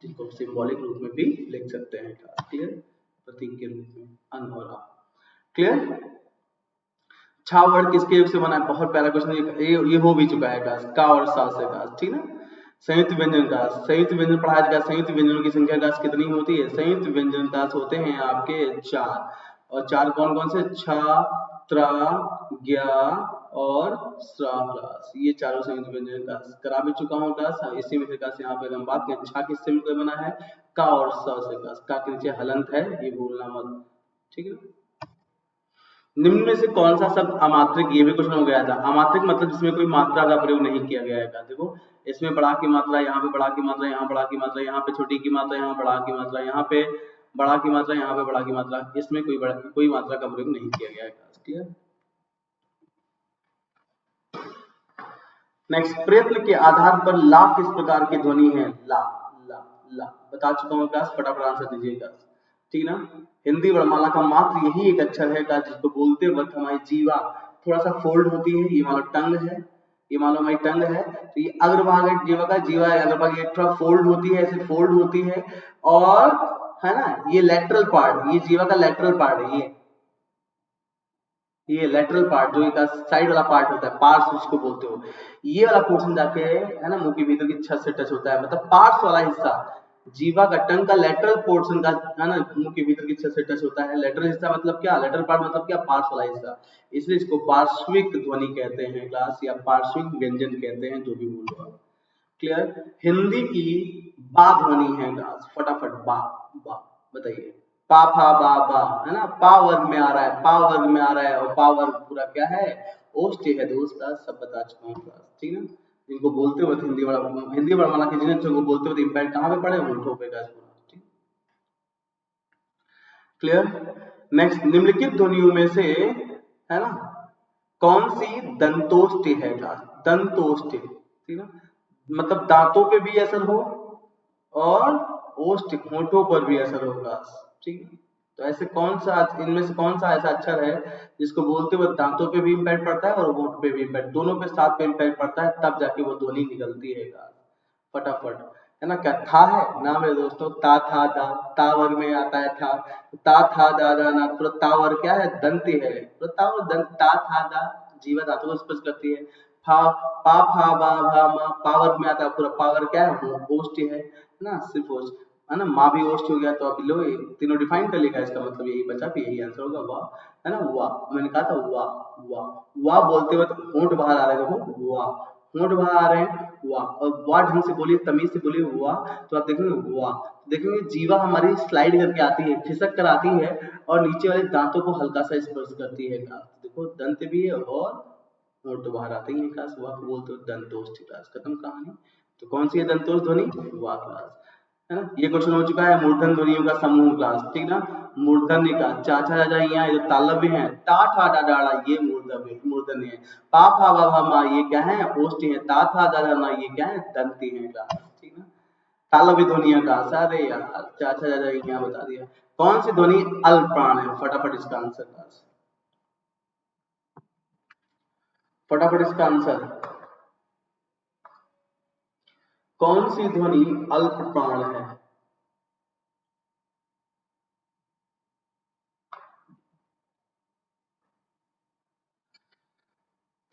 जिनको सिंबॉलिक रूप में भी लिख सकते हैं। क्लियर? प्रतीक के रूप में अन और आ। क्लियर? छा वर्ड किसके योग से बना है? बहुत प्यारा क्वेश्चन, ये हो भी चुका है क्लास, का और सा से क्लास, ठीक है। संयुक्त व्यंजन का, संयुक्त व्यंजन पढ़ाया जाएगा। संयुक्त व्यंजनों की संख्या क्लास कितनी होती है? संयुक्त व्यंजन क्लास होते हैं आपके 4, और 4 कौन कौन से? छ, त्र, ज्ञ और स्र क्लास, ये चारों संयुक्त व्यंजन क्लास करा भी चुका हूँ क्लास। इसी में से क्लास यहाँ पे हम बात करें, छा किससे मिलकर बना है? का और स से क्लास, का के नीचे हलंत है, ये भूलना मत, ठीक है। निम्न में से कौन सा शब्द अमात्रिक, ये भी क्वेश्चन हो गया था। अमात्रिक मतलब जिसमें कोई मात्रा का प्रयोग नहीं किया गया है। देखो इसमें बड़ा की मात्रा, यहाँ पे बड़ा की मात्रा, यहाँ बड़ा की मात्रा, यहाँ पे छोटी की मात्रा, यहाँ बड़ा की मात्रा, यहाँ पे बड़ा की मात्रा, यहाँ पे बड़ा की मात्रा, इसमें कोई मात्रा का प्रयोग नहीं किया गया है। क्लियर? नेक्स्ट, प्रयत्न के आधार पर ला किस प्रकार की ध्वनि है? ला, ला, ला बता चुका हूँ क्लास, फटाफट आंसर दीजिएगा, ठीक ना। हिंदी वर्णमाला का मात्र यही एक अक्षर है का जिसको बोलते वक्त हमारी जीवा थोड़ा सा फोल्ड होती है। ये मान लो टंग है, ये मान लो हमारी टंग है, तो ये अग्रभाग है जीवा का, जीवा अग्रभाग ये थोड़ा फोल्ड होती है, ऐसे फोल्ड होती है, और है ना ये लेटरल पार्ट, ये जीवा का लेटरल पार्ट है, ये लेटरल पार्ट जो एक साइड वाला पार्ट होता है, पार्ट्स जिसको बोलते हो, ये वाला पोर्शन जाके है ना मुंह के भीतर की छत से टच होता है, मतलब पार्ट्स वाला हिस्सा जीवा का, टंग का लेटरल पोर्शन का है ना मुंह के भीतर की छत से टच होता है। लेटरल हिस्सा मतलब क्या? लेटरल पार्ट मतलब क्या? पार्ट्स वाला हिस्सा, इसलिए इसको पार्श्विक ध्वनि कहते हैं क्लास, या पार्श्विक व्यंजन कहते हैं, जो भी बोलो। क्लियर? हिंदी की बा ध्वनि है क्लास, फटाफट बा, बा बताइए। पा फा बा बा, है ना, पा वर्ग में आ रहा है, पा वर्ग में आ रहा है, और पा वर्ग पूरा क्या है? ओष्ठी है दोस्त, सब बता चुका हूँ क्लास, ठीक है। जिनको बोलते वक्त हिंदी वर्णमाला के जिन अक्षरों को बोलते वक्त इम्पैक्ट कहाँ पे पड़े? होंठों पे क्लास पूरा, ठीक। क्लियर? नेक्स्ट, निम्नलिखित ध्वनियों में से है ना कौन सी दंतोष्ठी है क्लास? दंतोष्ठी, ठीक है, मतलब दांतों पे भी असर हो और ओष्ठ होठों पर भी असर होगा, ठीक है। तो ऐसे कौन सा, इनमें से कौन सा ऐसा अक्षर है जिसको बोलते वक्त दांतों पे भी इम्पैक्ट पड़ता है और होठ पे भी इम्पैक्ट, दोनों पे साथ पे इम्पैक्ट पड़ता है, तब जाके वो ध्वनि निकलती है। फटाफट, है ना, क्या था है ना मेरे दोस्तों? ता था दा, ता वर्ग में आता है था, ता था दा दा ना, पूरा ता वर्ग क्या है? दंत है, पूरा ता वर्ग दंत, ता था दा, जीवा धातु को स्पर्श करती है। फा, पा फा बा भा मा, पा वर्ग में आता है, पूरा पा वर्ग क्या है? ओष्ठ है ना, सिर्फ ओष्ठ, है ना, माँ भी ओष्ठ हो गया, तो अब लो तीनों डिफाइन कर लेगा, इसका मतलब यही बचा, फिर यही आंसर होगा वाह, है ना, वाह, मैंने कहा था वाह, वाह, वाह बोलते वक्त होंठ बाहर आ रहे हैं, देखो वाह, होंठ बाहर आ रहे हैं, वाह, और वाह ढंग से बोलिए, तमीज से बोलिए वाह, तो आप देखेंगे वाह, देखेंगे जीवा हमारी स्लाइड करके आती है, खिसक कर आती है, और नीचे वाले दांतों को हल्का सा स्पर्श करती है। देखो दंत भी है और होंठ तो बाहर आते ही है क्लास, वाह को बोलते हो दंतोष्ठ क्लास, खत्म कहानी। तो कौन सी है दंतोष्ठ ध्वनि? वाह क्लास, है ना। ये क्वेश्चन हो चुका है मूर्धन ध्वनियों का समूह क्लास, ठीक ना। मूर्धन्य का चाचा चाचा यहाँ जो तालव्य है, टा ठा डा डाड़ा, ये मूर्धन्य है। पा फा बा भा मा, ये क्या है? ओष्ठी है। ता था दा दा ना, ये क्या है? दंती है क्लास, ठीक ना। तालव्य ध्वनियों का, अरे यार चाचा चाचा यहाँ बता दिया। कौन सी ध्वनि अल्प प्राण है? फटाफट इसका आंसर क्लास, फटाफट इसका आंसर, कौन सी ध्वनि अल्प प्राण है?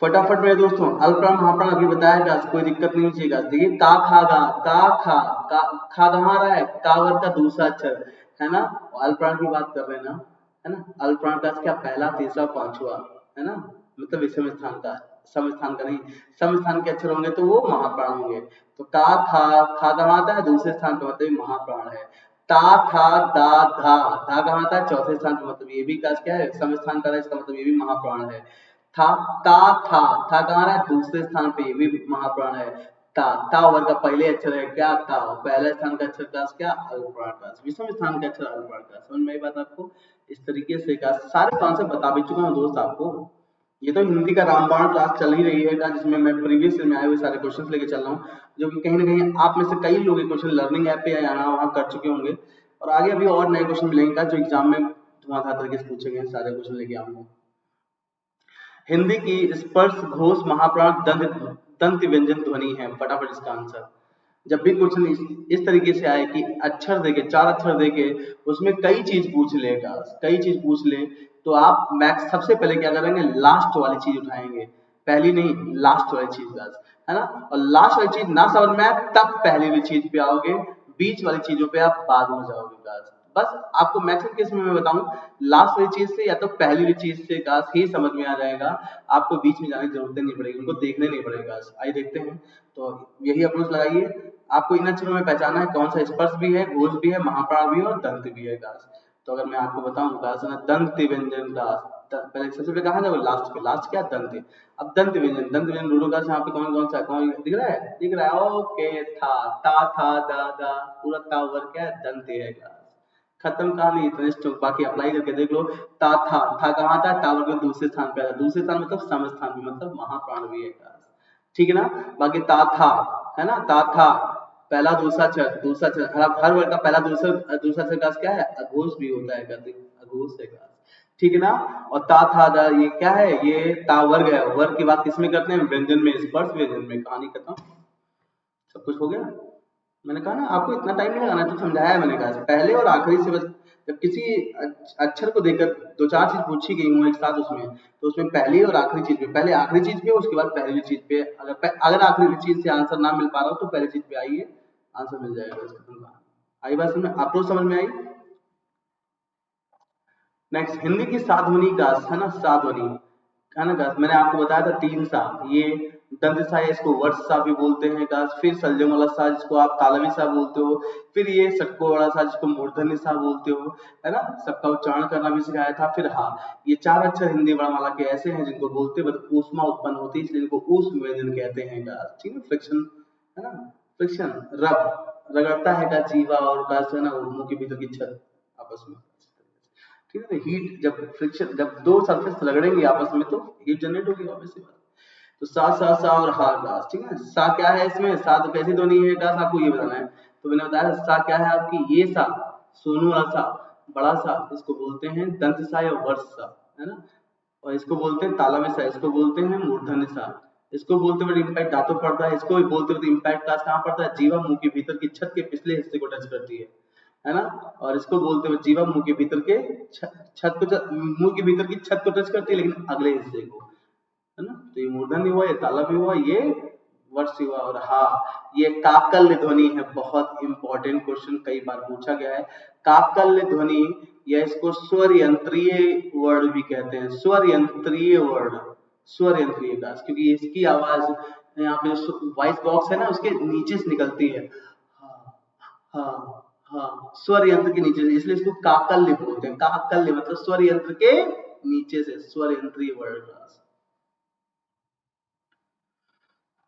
फटाफट मेरे दोस्तों, अल्पप्राण महाप्राण अभी बताया गया, कोई दिक्कत नहीं चाहिएगा। देखिए का खा गा, का खा का, खा कहाँ रहा है? का वर्ग का दूसरा अक्षर, है ना। अल्पप्राण की बात कर रहे हैं ना, है ना। अल्पप्राण का क्या? पहला, तीसरा, पांचवा, है ना, मतलब विषम स्थान का, सम स्थान का नहीं, सम स्थान के अक्षर होंगे तो वो महाप्राण होंगे। तो का खा कहाँ आता है? दूसरे स्थान पर, मतलब महाप्राण है। ता था दा धा, धा कहाँ आता है? चौथे स्थान पर, मतलब ये भी क्या है? सम स्थान का है, इसका मतलब ये भी महाप्राण है। था, ता था कहाँ रहा है? दूसरे स्थान पे, ये भी महाप्राण है। ता वर्ग का पहले अक्षर है क्या? ता, पहले स्थान का अक्षर का क्या? अल्पप्राण का, विषम स्थान का अक्षर अल्पप्राण का। समझ में आई बात आपको? इस तरीके से का सारे कॉन्सेप्ट बता भी चुका हूँ दोस्त आपको। ये तो हिंदी का रामबाण क्लास चल ही रही है, जिसमें मैं प्रीवियस में आए हुए सारे क्वेश्चंस लेके चल रहा हूँ, जो कि कहीं ना कहीं आप में से कई लोग क्वेश्चन लर्निंग ऐप पे या यहाँ वहाँ कर चुके होंगे। और आगे अभी और नए क्वेश्चन मिलेंगे जो एग्जाम में धुआंधार तरीके से पूछे गए, सारे क्वेश्चन लेके आऊंगा। हिंदी की स्पर्श घोष महाप्राण दंत दंत व्यंजन ध्वनि है, फटाफट इसका आंसर। जब भी क्वेश्चन इस तरीके से आए कि अक्षर देके, 4 अक्षर देके, उसमें कई चीज पूछ लेगा, कई चीज पूछ ले, तो आप मैक्स सबसे पहले क्या करेंगे, लास्ट वाली चीज उठाएंगे, पहली नहीं लास्ट वाली चीज गाइस, है ना। और लास्ट वाली चीज ना समझ में आए तब पहली वाली चीज पे आओगे, बीच वाली चीजों पे आप बाद में जाओगे गाइस। बस आपको मैक्सिमम केस में मैं बताऊं, लास्ट वाली चीज से या तो पहली वाली चीज से गाइस ही समझ में आ जाएगा, आपको बीच में जाने की जरूरत नहीं पड़ेगी, उनको देखने नहीं पड़ेगा। आइए देखते हैं, तो यही अप्रोच लगाइए। आपको इन अक्षरों में पहचाना है कौन सा स्पर्श भी है, घोष भी है, महाप्राण भी है और दंत भी है गाइस। तो अगर मैं आपको बताऊं गाइस ना, दंत व्यंजन गाइस, पहले सबसे पहले कहा था लास्ट पे, लास्ट क्या दंत। अब दंत व्यंजन, दंत व्यंजन ढूंढो गाइस, यहाँ पे कौन कौन सा, कौन दिख रहा है, दिख रहा है, ओके, था, ता था, दा दा, पूरा ता वर्ग क्या है, दंत है गाइस। खत्म कहानी, इतने स्ट्रोक, बाकी अप्लाई करके देख लो। ता था कहाँ था, ता वर्ग में दूसरे स्थान पे आता, दूसरे स्थान मतलब सम स्थान पे, मतलब महाप्राण भी है गाइस, ठीक है ना। बाकी ता था, है ना, ता था, पहला दूसरा छंद, दूसरा छंद, हर वर्ग का पहला दूसरा दूसरा छंद का क्या है, अघोष भी होता है, कहते हैं अघोष है का, ठीक है ना। और ता था दा, ये क्या है, ये ता वर्ग है, वर्ग की बात किसमें करते हैं, व्यंजन में, स्पर्श व्यंजन में। कहानी खत्म, सब कुछ हो गया। मैंने कहा ना आपको इतना टाइम नहीं लगाना, तो समझाया है मैंने कहा पहले और आखिरी से बस। जब किसी अक्षर को देकर 2-4 चीज पूछी गई हो एक साथ उसमें, तो उसमें पहली और आखिरी चीज पे, पहले आखिरी चीज पे, उसके बाद पहली चीज पे, अगर आखिरी चीज से आंसर ना मिल पा रहा हो तो पहली चीज पे आइए, आंसर मिल जाएगा इसका। खत्म। आई बात समझ में, आप लोग समझ में आई। नेक्स्ट, हिंदी की साध्वनि का, है ना, साध्वनि, है ना गाइस, मैंने आपको बताया था 3 सा, ये दंत सा है, इसको वर्ष सा भी बोलते हैं गाइस, फिर सलजम वाला सा जिसको आप तालवी सा बोलते हो, फिर ये षटकोण वाला सा जिसको मूर्धन्य सा बोलते हो, है ना, सबका उच्चारण करना भी सिखाया था। फिर हाँ, ये 4 अक्षर हिंदी वर्णमाला के ऐसे हैं जिनको बोलते वक्त ऊष्मा उत्पन्न होती है, इसलिए इनको ऊष्म व्यंजन कहते हैं गाइस, ठीक है, फ्रिक्शन, है ना, फ्रिक्शन, रगड़ता है का जीवा और गाइस, है ना, मुंह के भीतर की छत आपस में, ठीक है। हीट, जब फ्रिक्शन, जब दो सरफेस रगड़ेंगे आपस में तो हीट जनरेट होगी, ऑब्वियस सी बात। तो सा सा सा और हा गास, ठीक है। सा क्या है इसमें, सा तो कैसी ध्वनि है गास, आपको ये बताना है। तो मैंने बताया सा क्या है आपकी, ये सा, सोनू वाला सा, बड़ा सा, इसको बोलते हैं दंत सा या वर्ष सा, है ना। और इसको बोलते हैं तालव्य सा, इसको बोलते हैं मूर्धन्य सा। इसको बोलते हुए इम्पैक्ट दांतों पड़ता है, इसको बोलते हुए इम्पैक्ट क्लास कहाँ पड़ता है, जीवा मुंह के भीतर की छत के पिछले हिस्से को टच करती है ना। और इसको बोलते हुए जीवा मुंह के भीतर के छत को, मुंह के भीतर की छत को टच करती है लेकिन अगले हिस्से को, है ना। तो ये मूर्धन्य हुआ, ये तालव्य हुआ, ये वर्ष हुआ। और हाँ, ये काकल्य ध्वनि है, बहुत इंपॉर्टेंट क्वेश्चन, कई बार पूछा गया है। काकल्य ध्वनि, या इसको स्वर यंत्रीय वर्ड भी कहते हैं, स्वर यंत्रीय वर्ड, स्वर यंत्रीय का, क्योंकि इसकी आवाज यहाँ पे जो वॉइस बॉक्स है ना उसके नीचे से निकलती है, हाँ हाँ हाँ, स्वर यंत्र के नीचे से, इसलिए इसको काकल्य बोलते हैं। काकल्य मतलब स्वर यंत्र के नीचे से, स्वर यंत्रीय वर्ड,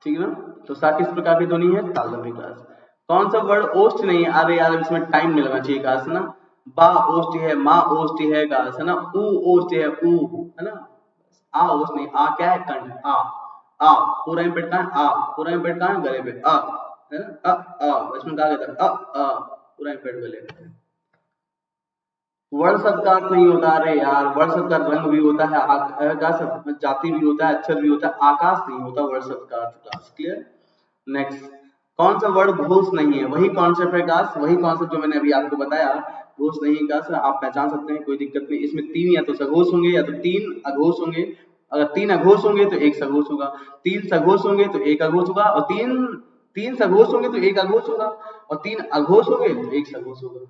ठीक है ना। तो सा किस प्रकार की ध्वनि है, तालव्य क्लास। कौन सा वर्ड ओष्ठ नहीं है, अरे यार इसमें टाइम नहीं लगना चाहिए क्लास, है ना। बा ओष्ठ है, माँ ओष्ठ है क्लास, है ना, ऊ ओष्ठ है, ऊ, है ना। आ ओष्ठ नहीं, आ क्या है, कंठ, आ पूरा इम्पेट कहाँ है, आ पूरा इम्पेट कहाँ है, गले पे, अ, है ना, इसमें कहा गया था पूरा इम्पेट गले पे। वर्ण शब्द का अर्थ नहीं होता, अरे यार वर्ण शब्द का रंग भी होता है, आकाश, जाति भी होता है, अक्षर भी होता है, आकाश नहीं होता वर्ण शब्द का अर्थ, क्लास क्लियर। नेक्स्ट, कौन सा वर्ड घोष नहीं है, वही कॉन्सेप्ट है क्लास, वही कॉन्सेप्ट जो मैंने अभी आपको बताया, घोष नहीं है क्लास, आप पहचान सकते हैं, कोई दिक्कत नहीं। इसमें 3 या तो सघोष होंगे या तो 3 अघोष होंगे। अगर 3 अघोष होंगे तो 1 सघोष होगा, 3 सघोष होंगे तो 1 अघोष होगा, और 3 सघोष होंगे तो 1 अघोष होगा, और 3 अघोष होंगे तो 1 सघोष होगा।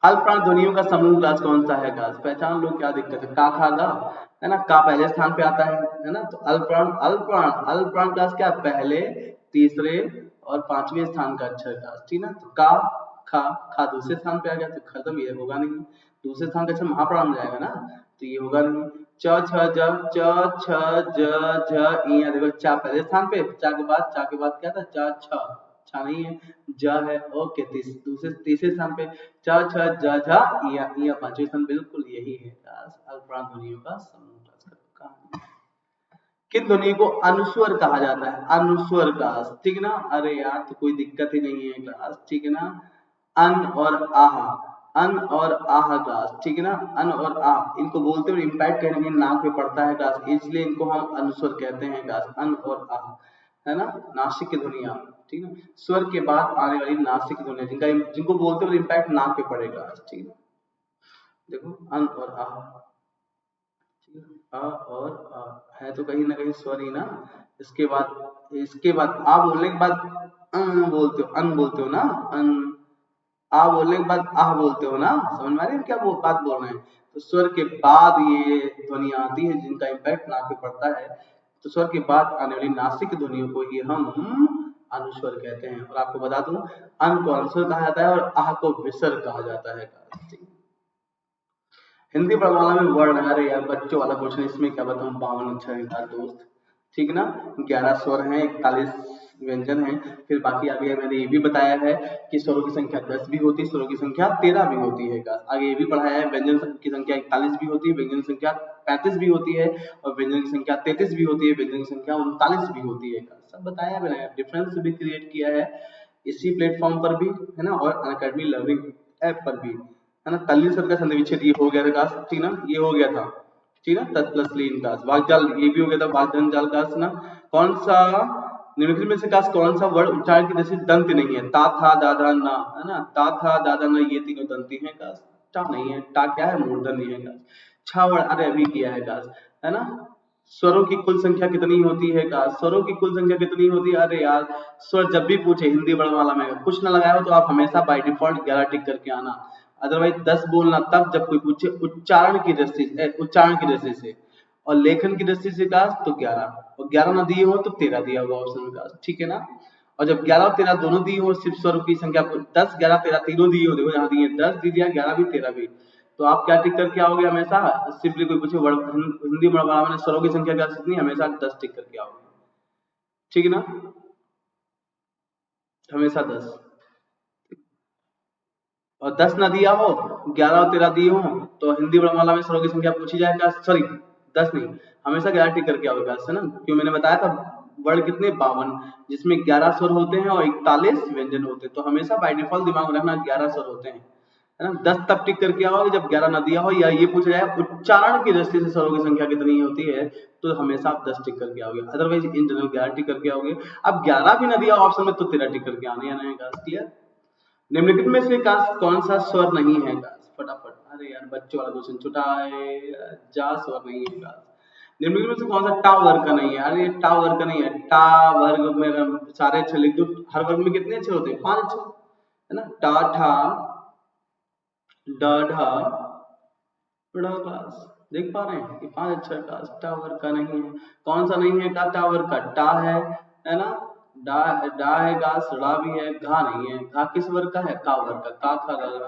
अल्पप्राण ध्वनियों का समूह क्लास कौन सा है क्लास, पहचान लो, क्या दिक्कत है, का खा गा, है ना, का पहले स्थान पे आता है ना। तो अल्पप्राण, अल्पप्राण क्लास क्या, पहले, तीसरे और 5वें स्थान का अक्षर क्लास, ठीक है ना। तो का, खा दूसरे स्थान पे आ गया, तो खत्म, ये होगा नहीं, दूसरे स्थान का अक्षर महाप्राण में जाएगा ना, तो ये होगा नहीं। च छ ज, च छ ज झ ई, देखो चा पहले स्थान पे, चा के बाद क्या था, चा छ, छा नहीं है, ज है, ओके, तीसरे स्थान पे च छ ज झ इया, 5वें स्थान, बिल्कुल यही है क्लास अल्पप्राण ध्वनियों का समूह क्लास का कहानी। किन ध्वनि को अनुस्वर कहा जाता है? अनुस्वर क्लास, ठीक है ना। अरे यार तो कोई दिक्कत ही नहीं है क्लास, ठीक है ना। अन और आह, अन और आह क्लास, ठीक है ना। अन और आह इनको बोलते हुए इम्पैक्ट कहीं ना कहीं नाक पे पड़ता है क्लास, इसलिए इनको हम अनुस्वर कहते हैं क्लास, अन और आह, है ना। नासिक की ध्वनियां, ठीक है। स्वर के बाद आने वाली नासिक की ध्वनियां जिनका जिनको बोलते हुए इम्पैक्ट नाक पे पड़ेगा, ठीक है। देखो अन और आह, अ और है तो कहीं ना कहीं स्वर ही ना। इसके बाद आ बोलने के बाद बोलते हो, अन बोलते हो ना, अन। आ बोलने के बाद आह बोलते हो ना, समझ में आ रही है क्या वो बात बोल रहे हैं। तो स्वर के बाद ये ध्वनियां आती है जिनका इम्पैक्ट नाक पे पड़ता है। तो स्वर के बाद आने वाली नासिक ध्वनियों को ही हम अनुस्वर कहते हैं। और आपको बता दूं, अन को अनुस्वर कहा जाता है और आह को विसर्ग कहा जाता है। हिंदी वर्णमाला में वर्ण, अरे यार बच्चों वाला क्वेश्चन, इसमें क्या बताऊं, 52 अक्षर था दोस्त, ठीक है ना। 11 स्वर हैं, 41 व्यंजन हैं। फिर बाकी आगे मैंने ये भी बताया है कि स्वरों की संख्या 10 भी होती है, स्वरों की संख्या 13 भी होती है। आगे ये भी पढ़ाया है, व्यंजन की संख्या 41 भी होती है, व्यंजन की संख्या 35 भी होती है, और व्यंजन की संख्या 33 भी होती है, व्यंजन की संख्या 39 भी होती है। सब बताया मैंने, डिफरेंस भी क्रिएट किया है इसी प्लेटफॉर्म पर भी, है ना, और अनअकैडमी लर्निंग ऐप पर भी, है ना। तल्ली सर का संधि विच्छेद ये हो गया था काश, ठीक ना, ये हो गया था, ठीक ना। तत् प्लस लीन काश, वाग्जाल ये भी हो गया था, वाग्दन जाल काश ना। कौन सा निम्नलिखित में से काश कौन सा वर्ड उच्चारण की दृष्टि से दंत नहीं है? ता था दादा ना, है ना, ता था दादा ना ये तीनों दंती हैं काश। टा नहीं है, टा क्या है, मूर्धन्य है काश। छा वर्ड अरे अभी किया है काश, है ना। स्वरों की कुल संख्या कितनी होती है काश? स्वरों की कुल संख्या कितनी होती है? अरे यार स्वर जब भी पूछे हिंदी वर्णमाला में कुछ ना लगाया हो तो आप हमेशा बाय डिफॉल्ट 11 टिक करके आना। अदरवाइज 10 बोलना तब जब कोई पूछे उच्चारण की दृष्टि से, उच्चारण की दृष्टि से, और लेखन की दृष्टि से काश तो 11, और 11 ना दिए हो तो 13 दिया होगा ऑप्शन में काश, ठीक है ना। और जब 11 और 13 दोनों दिए हो, सिर्फ स्वरों की संख्या 10 11 13 तीनों दिए हो, देखो यहाँ दिए 10 भी दिया, 11 भी, 13 भी, तो आप क्या टिक करके आओगे हमेशा? सिंपली कोई पूछे हिंदी वर्णमाला में स्वरों की संख्या क्या कितनी, हमेशा 10 टिक करके आओगे, ठीक है ना, हमेशा 10। और 10 ना दिया हो, 11 और 13 दिए हो, तो हिंदी वर्णमाला में स्वरों की संख्या पूछी जाए क्या, सॉरी 10 नहीं, हमेशा 11 टिक करके आओगे है ना। क्यों, मैंने बताया था वर्ण कितने, 52, जिसमें 11 स्वर होते हैं और 41 व्यंजन होते हैं। तो हमेशा बाय डिफॉल्ट दिमाग में रखना 11 स्वर होते हैं, है ना। 10 तब टिक करके आओगे जब 11 ना दिया हो, या ये पूछा जाए उच्चारण की दृष्टि से स्वरों की संख्या कितनी होती है, तो हमेशा आप 10 टिक करके आओगे। अदरवाइज इन जनरल 11 टिक करके आओगे। अब 11 भी ना दिया ऑप्शन में तो 13 टिक करके आने, या नहीं, क्लियर। निम्नलिखित में से काश कौन सा स्वर नहीं है काश, फटाफट, अरे यार बच्चों वाला क्वेश्चन, छुटा है, जा स्वर नहीं है काश। निम्नलिखित में से कौन सा टा वर्ग का नहीं है? अरे टा वर्ग का नहीं है। टा वर्ग में अगर सारे अक्षर लिख दो, हर वर्ग में कितने अक्षर होते हैं, 5 अक्षर, है ना। टा ठा ड ढ ड़ क्लास, देख पा रहे हैं, ये 5 अक्षर का टा वर्ग का नहीं है। कौन सा नहीं है का, टा वर्ग का, टा है ना। डा डा है, गा सड़ा भी है, घा नहीं है। घा किस वर्ग का है, का वर्ग का, का खा गा गा,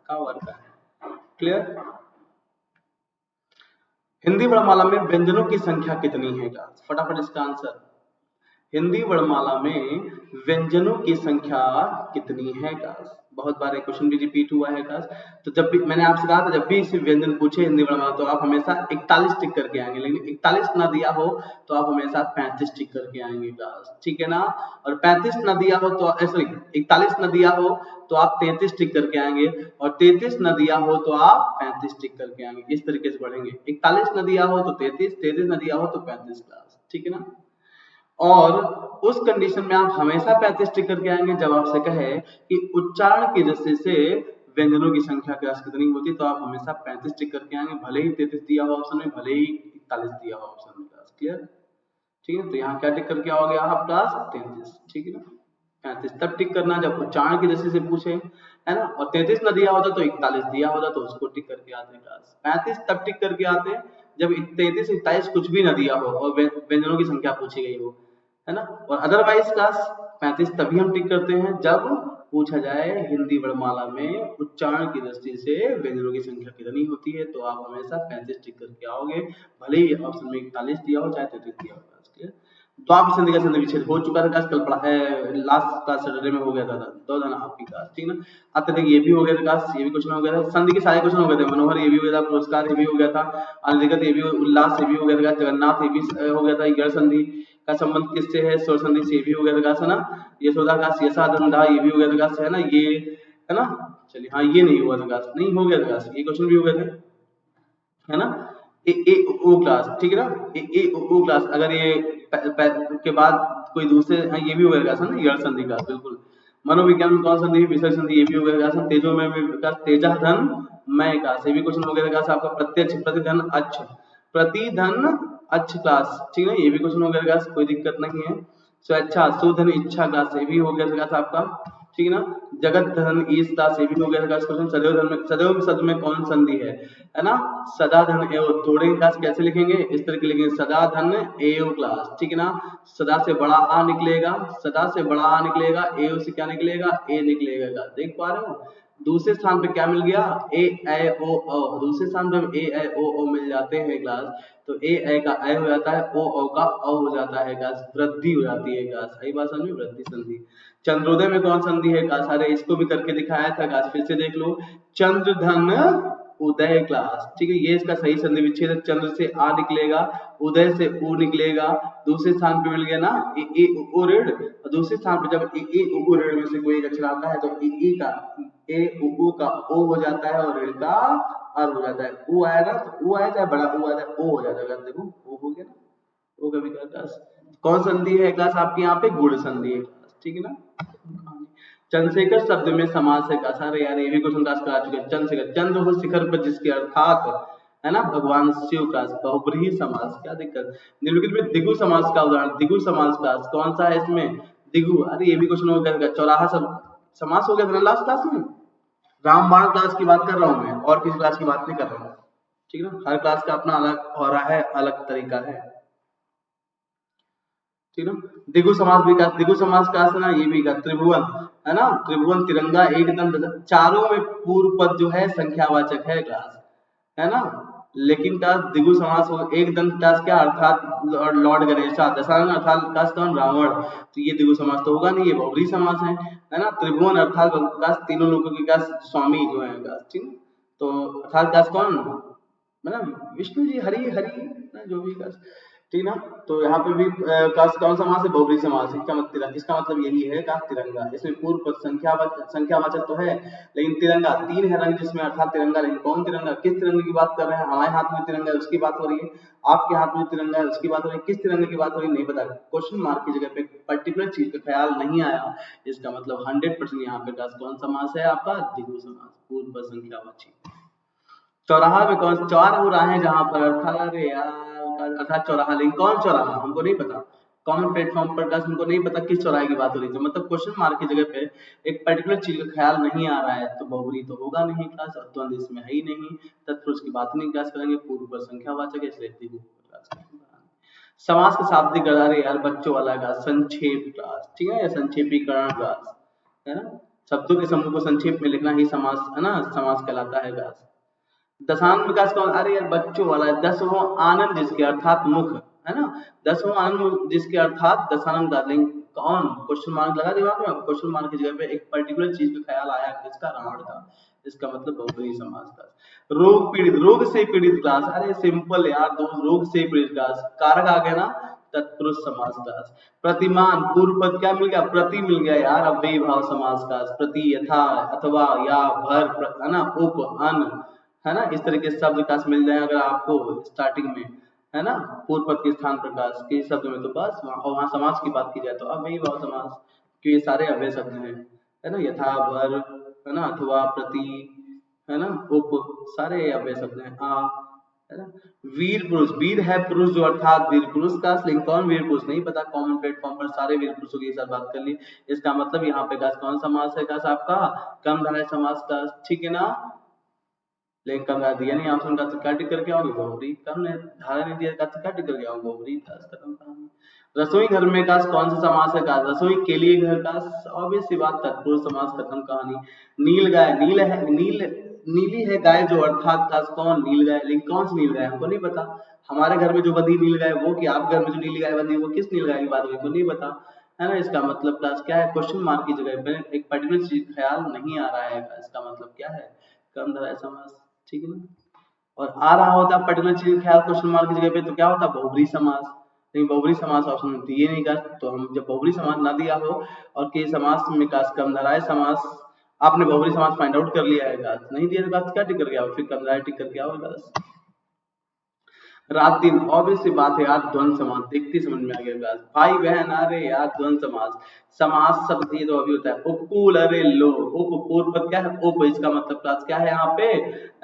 का वर्ग का है, क्लियर। हिंदी वर्णमाला में व्यंजनों की संख्या कितनी है का, फटाफट इसका आंसर। हिंदी वर्णमाला में व्यंजनों की संख्या कितनी है काश? बहुत बार क्वेश्चन भी रिपीट हुआ है काश। तो जब भी मैंने आपसे कहा था, जब भी इसे व्यंजन पूछे हिंदी वर्णमाला, तो आप हमेशा 41 टिक करके आएंगे, लेकिन 41 ना दिया हो तो आप हमेशा 35 टिक करके आएंगे काश, ठीक है ना। और 35 ना दिया हो तो सॉरी 41 ना दिया हो तो आप 33 टिक करके आएंगे, और 33 ना दिया हो तो आप 35 टिक करके आएंगे। इस तरीके से बढ़ेंगे, 41 ना दिया हो तो 33, 33 ना दिया हो तो 35 क्लास, ठीक है ना। और उस कंडीशन में आप हमेशा 35 टिक करके आएंगे जब आपसे कहे कि उच्चारण की दृष्टि से व्यंजनों की संख्या क्लास कितनी होती है, तो आप हमेशा 35 टिक करके आएंगे, भले ही 33 दिया हो ऑप्शन में, भले ही 41 दिया हो ऑप्शन में क्लास, क्लियर, ठीक है। तो यहाँ क्या टिक करके आओगे आप क्लास 33, ठीक है ना। 35 तब टिक करना जब उच्चारण की दृष्टि से पूछे, है ना। और 33 न दिया होता तो 41 दिया होता तो उसको टिक करके आते क्लास। 35 तब टिक करके आते जब 33 41 कुछ भी न दिया हो और व्यंजनों की संख्या पूछी गई हो, है ना। और अदरवाइज क्लास 35 तभी हम टिक करते हैं जब पूछा जाए हिंदी वर्णमाला में उच्चारण की दृष्टि से व्यंजनों की संख्या कितनी होती है, तो आप हमेशा 35 टिक करके आओगे, भले ही ऑप्शन में 41 दिया हो चाहे 33 दिया हो। द्वापर संधि का संधि विच्छेद हो चुका था, कल पढ़ा लास्ट क्लास सैटरडे में हो गया था, दो धन आपकी क्लास, ठीक ना। अत्यधिक ये भी हो गया था क्लास, ये भी क्वेश्चन हो गया था, संधि के सारे क्वेश्चन हो गए थे, मनोहर ये भी हो गया था, पुरस्कार ये भी हो गया था, अनिर्गत ये भी, उल्लास ये भी हो गया था, जगन्नाथ ये भी हो गया था, गढ़ संधि का संबंध किससे है, स्वर संधि से ये भी हो गया था, है ना। यशोदा का यशा धंधा ये भी हो गया था, है ना, ये है ना। चलिए हाँ, ये नहीं हुआ था, नहीं हो गया था, ये क्वेश्चन भी हो गए थे, है ना। ए ओ क्लास, ठीक है ना। ए ओ क्लास, अगर ये के बाद कोई दूसरे, हाँ ये भी हो गया क्लास, है ना, यड़ संधि क्लास, बिल्कुल। मनोविज्ञान में कौन संधि है, विसर्ग संधि, ये भी हो गया क्लास। तेजो में क्लास, तेजा धन मैं क्लास, ये भी क्वेश्चन हो गया क्लास आपका। प्रत्यक्ष प्रतिधन अच्छ, प्रतिधन अच्छ क्लास, ठीक है, ये भी क्वेश्चन हो गया क्लास, कोई दिक्कत नहीं है। स्वेच्छा सुधन इच्छा क्लास, ये भी हो गया क्लास आपका, ठीक है ना। जगत धन ईस क्लास, ये भी हो गया क्लास क्वेश्चन। सदैव धन में, सदैव शब्द में कौन संधि है ना। सदा धन एव, थोड़े क्लास कैसे लिखेंगे, इस तरह के लिखेंगे, सदा धन एव क्लास, ठीक है ना। सदा से बड़ा आ निकलेगा, सदा से बड़ा आ निकलेगा, एव से क्या निकलेगा, ए निकलेगा, देख पा रहे हो। दूसरे स्थान पे क्या मिल गया, ए ए ओ ओ, दूसरे स्थान पे ए ए ओ मिल जाते हैं क्लास, तो ए ए का ए हो जाता है, ओ का औ हो जाता है क्लास, वृद्धि हो जाती है क्लास, सही बात समझ में, वृद्धि संधि। चंद्रोदय में कौन संधि है क्लास, अरे इसको भी करके दिखाया था क्लास, फिर से देख लो। चंद्र धन उदय क्लास, ठीक है, ये इसका सही संधि विच्छेद है। चंद्र से आ निकलेगा, उदय से उ निकलेगा, दूसरे स्थान पे मिल गया ना ए उ ऋण, और दूसरे स्थान पे जब ए उ ऋण में से कोई एक अक्षर आता है तो ए का ए उ का ओ हो जाता है, और ऋण का अर हो जाता है। उ आया ना, तो उ आया, चाहे बड़ा उ आया, ओ हो जाता है, देखो ओ हो गया ना, ओ कभी क्लास। कौन संधि है क्लास आपके यहाँ पे, गुण संधि है क्लास, ठीक है ना। चंद्रशेखर शब्द में समास है क्लास, अरे यार ये भी क्वेश्चन क्लास करा चुके हैं। चंद्रशेखर, चंद्र हो शिखर पर जिसके अर्थात, है ना, भगवान शिव का बहुब्रीहि समास, क्या दिक्कत। निम्नलिखित में दिगु समास का उदाहरण, दिगु समास क्लास कौन सा है इसमें, दिगु, अरे ये भी क्वेश्चन हो गया, चौराहा सब समास हो गया था लास्ट क्लास में। रामबाण क्लास की बात कर रहा हूँ मैं, और किसी क्लास की बात नहीं कर रहा हूँ, ठीक है ना। हर क्लास का अपना अलग हो रहा है, अलग तरीका है, ठीक है। दिगु समास भी का, दिगु समास का ना, ये भी का, त्रिभुवन, है ना, त्रिभुवन तिरंगा एकदम, चारों में पूर्व पद जो है संख्यावाचक है क्लास, है ना। लेकिन का दिगु समास हो, एक दंत क्लास क्या, अर्थात लॉर्ड गणेशा, दशानन अर्थात क्लास कौन, रावण, तो ये दिगु समास तो होगा नहीं, ये बहुब्रीहि समास है ना। त्रिभुवन अर्थात क्लास तीनों लोगों के क्लास स्वामी जो है क्लास, ठीक है, तो अर्थात क्लास कौन, मतलब विष्णु जी, हरि हरि ना, जो भी क्लास, ठीक ना। तो यहाँ पे भी क्लास कौन सा समास है, बहुब्रीहि समास, इसका मतलब यही है का तिरंगा, इसमें पूर्व पद संख्यावाचक तो है, लेकिन तिरंगा तीन है रंग जिसमें, अर्थात तिरंगा, लेकिन कौन तिरंगा, किस तिरंगे की बात कर रहे हैं, हमारे हाथ में तिरंगा है उसकी बात हो रही है, आपके हाथ में तिरंगा है उसकी बात हो रही है, किस तिरंगे की बात हो रही है नहीं पता, क्वेश्चन मार्क की जगह पे पर्टिकुलर चीज का ख्याल नहीं आया, इसका मतलब 100% यहाँ पे क्लास कौन समास है आपका, द्विगु समास, पूर्व पद संख्यावाची। चौराहा में कौन, चौर हो रहा है जहां पर, अरे यार अर्थात चौराहा, लेकिन कौन चौराहा हमको नहीं पता, कॉमन प्लेटफॉर्म पर क्लास हमको नहीं पता किस चौराहे की बात हो रही है, मतलब क्वेश्चन मार्क की जगह पे एक पर्टिकुलर चीज का ख्याल नहीं आ रहा है, तो बहुब्रीहि तो होगा नहीं क्लास, और द्वंद इसमें है ही नहीं, तत्पुरुष की बात नहीं क्लास करेंगे, पूर्व पर संख्यावाचक है, इसलिए द्विगु क्लास करेंगे। समास का शाब्दिक अर्थ, अरे यार बच्चों वाला का संक्षेप क्लास, ठीक है, या संक्षेपीकरण क्लास, है ना, शब्दों के समूह को संक्षेप में लिखना ही समास, है ना, समास कहलाता है क्लास। दशांश विकास कौन, अरे यार बच्चों वाला है, दसवां आनंद जिसके अर्थात मुख, है ना, दसवां आनंद जिसके अर्थात दशानंद का लिंग, कौन, क्वेश्चन मार्क लगा दिमाग में, क्वेश्चन मार्क की जगह पे एक पर्टिकुलर चीज का ख्याल आया, किसका, रावण का, इसका मतलब बहुब्रीहि समास का। रोग पीड़ित, रोग से पीड़ित क्लास, अरे सिंपल यार, दो रोग से पीड़ित क्लास, कारक आ गया ना, तत्पुरुष समास क्लास। प्रतिमान, पूर्व पद क्या मिल गया, प्रति मिल गया यार, अव्ययी भाव समास क्लास, प्रति, यथा, अथवा, या, भर, है ना, उप, अन, है ना, इस तरह के शब्द क्लास मिल जाए अगर आपको स्टार्टिंग में, है ना, पूर्व पद के स्थान प्रकाश के शब्द में, तो बस वहां समास की बात की जाए तो अब यही भाव समास, क्योंकि ये सारे अव्यय शब्द हैं, है ना, यथा, भर, है ना, अथवा, प्रति, है ना, उप, सारे अव्यय शब्द हैं, आ, है ना। वीर पुरुष, वीर है पुरुष जो, अर्थात वीर पुरुष का लिंग, कौन वीर पुरुष नहीं पता, कॉमन प्लेटफॉर्म पर सारे वीर पुरुषों की साथ बात कर ली, इसका मतलब यहाँ पे क्लास कौन समास है क्लास आपका, कम धारय समास का, ठीक है ना। लेकिन कम धारा दिया नहीं ऑप्शन का, तो क्या टिक करके आओगे, बहुब्रीहि, कम ने धारा नहीं दिया का, तो क्या टिक करके आओगे, बहुब्रीहि, क्लास खत्म कहानी। रसोई घर में का कौन सा समास है का, रसोई के लिए घर का, ऑब्वियस सी बात, तत्पुरुष समास, खत्म कहानी। नील गाय, नील है, नील नीली है गाय जो, अर्थात का कौन? नील गाय। लेकिन कौन सी नील गाय हमको नहीं पता। हमारे घर में जो बंधी नील गाय वो, कि आप घर में जो नीली गाय बंधी वो किस नील गाय की बात हुई को नहीं पता, है ना। इसका मतलब क्लास क्या है? क्वेश्चन मार्क की जगह पे एक पर्टिकुलर चीज ख्याल नहीं आ रहा है, इसका मतलब क्या है? कम धराय समास, ठीक है ना। और आ रहा होता पर्टिकुलर चीज ख्याल क्वेश्चन मार्क की जगह पे तो क्या होता? बहुब्री समास। लेकिन बहुब्री समास ऑप्शन में दिए नहीं कर, तो हम जब बहुब्री समास ना दिया हो और कि समास में काश कम धराय समास, आपने बहुब्री समास फाइंड आउट कर लिया है, काश नहीं दिया तो काश क्या टिक कर गया हो? फिर कम धराय टिक कर गया होगा। रात दिन, ऑब्वियस सी बात है यार, द्वंद समास देखते समझ में आ गया क्लास। भाई बहन, अरे यार द्वंद समास, समास शब्द ये तो अभी होता है। उपकूल, अरे लो, उप पूर्व पद क्या है? उप, इसका मतलब क्लास क्या है यहाँ पे?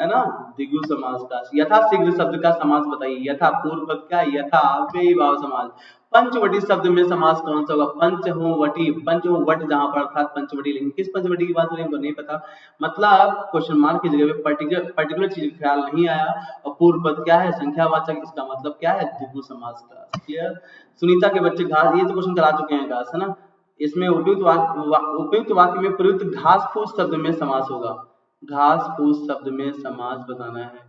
है ना, द्विगु समास क्लास। यथा शीघ्र शब्द का समास बताइए। यथा पूर्व पद क्या है? यथा अव्ययी भाव समास। पंचवटी शब्द में समास कौन सा होगा? पंच हो वटी, पंच हो वट जहां पर, अर्थात पंचवटी। लेकिन किस पंचवटी की बात हो रही है हमको नहीं पता। मतलब क्वेश्चन मार्क की जगह पे पर्टिकुलर चीज का ख्याल नहीं आया। और पूर्व पद क्या है? संख्यावाचक, इसका मतलब क्या है? द्विगु समास का। क्लियर? सुनीता के बच्चे घास, ये तो क्वेश्चन करा चुके हैं घास, है ना। इसमें उपयुक्त वाक्य में प्रयुक्त घास फूस शब्द में समास होगा। घास फूस शब्द में समास बताना है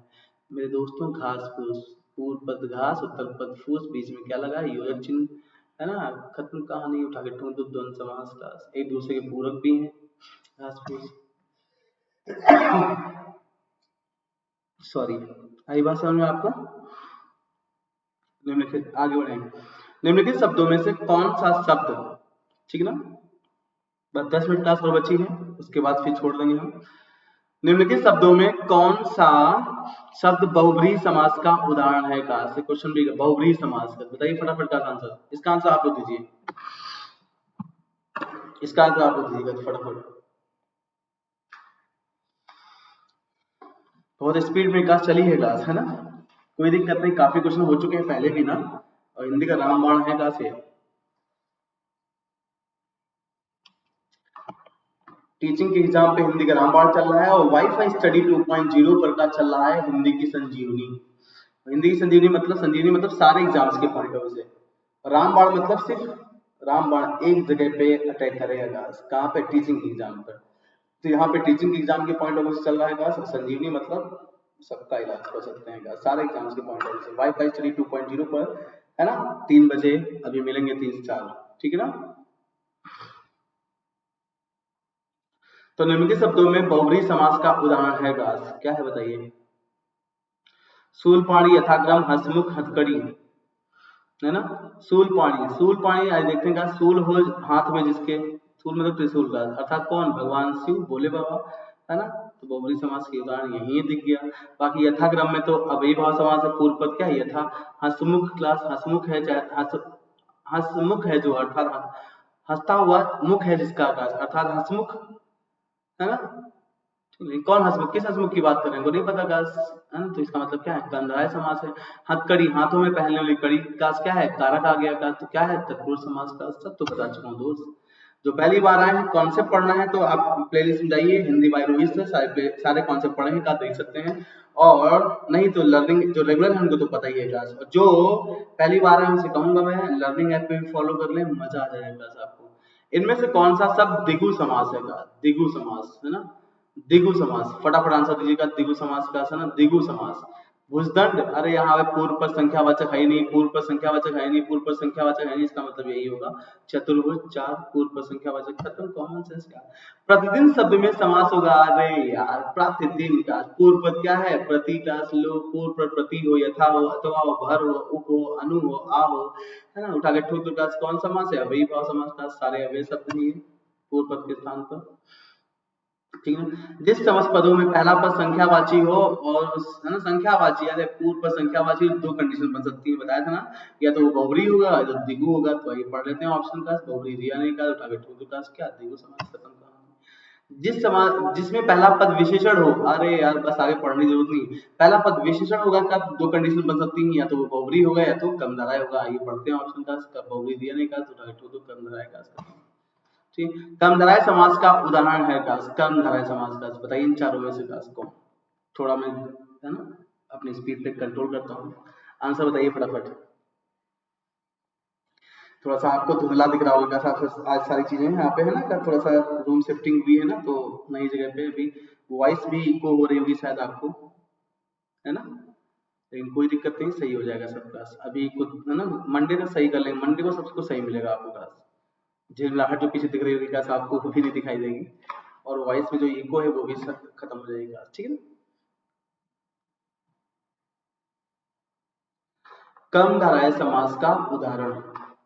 मेरे दोस्तों। घास फूस, पूर्व पद घास, उत्तर पद फूस, बीच में क्या लगा है? योजक चिन्ह, है ना। खत्म कहानी, उठा के ठूंठ दो। द्वंद समास का एक दूसरे के पूरक भी हैं। घास फूस, सॉरी, आई बात समझ में आपको? निम्नलिखित, आगे बढ़े। निम्नलिखित शब्दों में से कौन सा शब्द, ठीक है ना, बस 10 मिनट क्लास और बची है, उसके बाद फिर छोड़ देंगे हम। निम्नलिखित शब्दों में कौन सा शब्द बहुब्रीहि समास का उदाहरण है? कहा से क्वेश्चन भी बहुब्रीहि समास का बताइए फटाफट का आंसर। इसका आंसर आप लोग दीजिए, इसका आंसर आप लोग दीजिएगा फटाफट। बहुत स्पीड में क्लास चली है क्लास, है ना, कोई दिक्कत नहीं। काफी क्वेश्चन हो चुके हैं पहले भी ना, और हिंदी का रामबाण है क्लास है। टीचिंग के एग्जाम पे हिंदी का रामबाण चल रहा है, और वाईफाई स्टडी 2.0 पर का चल रहा है हिंदी की संजीवनी। हिंदी की संजीवनी मतलब सारे एग्जाम्स के पॉइंट ऑफ व्यू से। रामबाण मतलब सिर्फ रामबाण एक जगह पे अटैक करेगा, कहाँ पे? टीचिंग एग्जाम पर। तो यहाँ पे टीचिंग एग्जाम के पॉइंट ऑफ व्यू से चल रहा है। संजीवनी मतलब सबका इलाज कर सकते हैं सारे एग्जाम्स के पॉइंट ऑफ व्यू से। वाईफाई स्टडी 2.0 पर, है ना, 3 बजे अभी मिलेंगे 3 से 4, ठीक है ना। तो निम्नलिखित शब्दों में बहुब्रीहि समास का उदाहरण है गास, क्या है बताइए? शूलपाणी, यथाक्रम, हंसमुख, हथकड़ी, है ना। शूलपाणी आज देखते हैं का, शूल हो हाथ में जिसके, शूल मतलब त्रिशूल का, अर्थात कौन? भगवान शिव, भोले बाबा, है ना। तो बहुब्रीहि समास के उदाहरण यही दिख गया। बाकी यथाक्रम में तो अव्ययी भाव समास है। पूर्व पद क्या है? यथा। हंसमुख क्लास, हंसमुख है, चाहे हंसमुख है जो, अर्थात हंसता हुआ मुख है जिसका आकाश, अर्थात हंसमुख, है ना। नहीं, कौन हंसमुख, किस हंसमुख की बात कर रहे हैं, को नहीं पता गास, है ना। तो इसका मतलब क्या है? गंधराय समास है। हथकड़ी, हाथों में पहनने वाली कड़ी, काश क्या है? कारक आ गया काश, तो क्या है? तत्पुरुष समास का। सब तो बता चुका हूँ दोस्त। जो पहली बार आए हैं, कॉन्सेप्ट पढ़ना है तो आप प्लेलिस्ट में जाइए, हिंदी बाय रोहित से सारे कॉन्सेप्ट पढ़ेंगे का देख सकते हैं। और नहीं तो लर्निंग जो रेगुलर है उनको तो पता ही है क्लास, और जो पहली बार है उनसे कहूंगा मैं लर्निंग ऐप पे भी फॉलो कर ले, मजा आ जाएगा क्लास आपको। इनमें से कौन सा शब्द द्विगु समास है? द्विगु समास, है ना। द्विगु समास, फटाफट आंसर दीजिएगा। द्विगु समास का है ना, द्विगु समास। भुजदंड, अरे यहाँ पे पूर्व पर संख्यावाचक है ही नहीं, पूर्व पर संख्यावाचक है नहीं, पूर्व पर संख्यावाचक है नहीं, इसका मतलब यही होगा। चतुर्भुज, चार, पूर्व पर संख्यावाचक, खत्म, कॉमन सेंस का। प्रतिदिन शब्द में समास होगा, अरे यार प्रतिदिन का पूर्व पद क्या है? प्रति का लो, पूर्व पर प्रति हो, यथा हो, अथवा हो, भर हो, उप हो, अनु हो, आ हो, है ना। उठा के ठोक का कौन समास है? अव्ययी भाव समास का, सारे अव्यय शब्द ही है पूर्व पद के स्थान पर, ठीक है। जिस समस्त पदों में पहला पद संख्यावाची हो और, है ना, संख्यावाची यानी पूर्व पर संख्यावाची, दो कंडीशन बन सकती है, बताया था ना। या तो वो बहुब्री होगा या तो द्विगु होगा। तो आइए पढ़ लेते हैं ऑप्शन का। बहुब्री दिया नहीं का, उठा के ठोक का क्या? द्विगु समास, खत्म कहानी। जिस समास जिसमें पहला पद विशेषण हो, अरे यार बस आगे पढ़ने की जरूरत नहीं। पहला पद विशेषण होगा का, दो कंडीशन बन सकती है, या तो वो बहुब्री होगा या तो कम धाराएं होगा। आइए पढ़ते हैं ऑप्शन का। बहुब्री दिया नहीं का, उठा के ठोक दो, कम धाराएं का, ठीक। कर्मधारय समास का उदाहरण है काश, कर्मधारय समास का बताइए इन चारों में से काश कौन? थोड़ा मैं, है ना, अपनी स्पीड पे कंट्रोल करता हूँ। आंसर बताइए फटाफट। थोड़ा सा आपको धुंधला दिख रहा होगा आज सारी चीजें यहाँ पे है ना, थोड़ा सा रूम शिफ्टिंग हुई है ना, तो नई जगह पे अभी वॉइस भी इको हो रही होगी शायद आपको, है ना, लेकिन कोई दिक्कत नहीं, सही हो जाएगा सब क्लास। अभी कुछ है ना, मंडे तक सही कर लेंगे, मंडे को सबको सही मिलेगा आपको क्लास। झिलमिलाहट जो पीछे दिख रही होगी क्लास आपको वो भी नहीं दिखाई देगी, और वॉइस में जो इको है वो भी सब खत्म हो जाएगी क्लास, ठीक है ना। कम धाराएं समास का उदाहरण,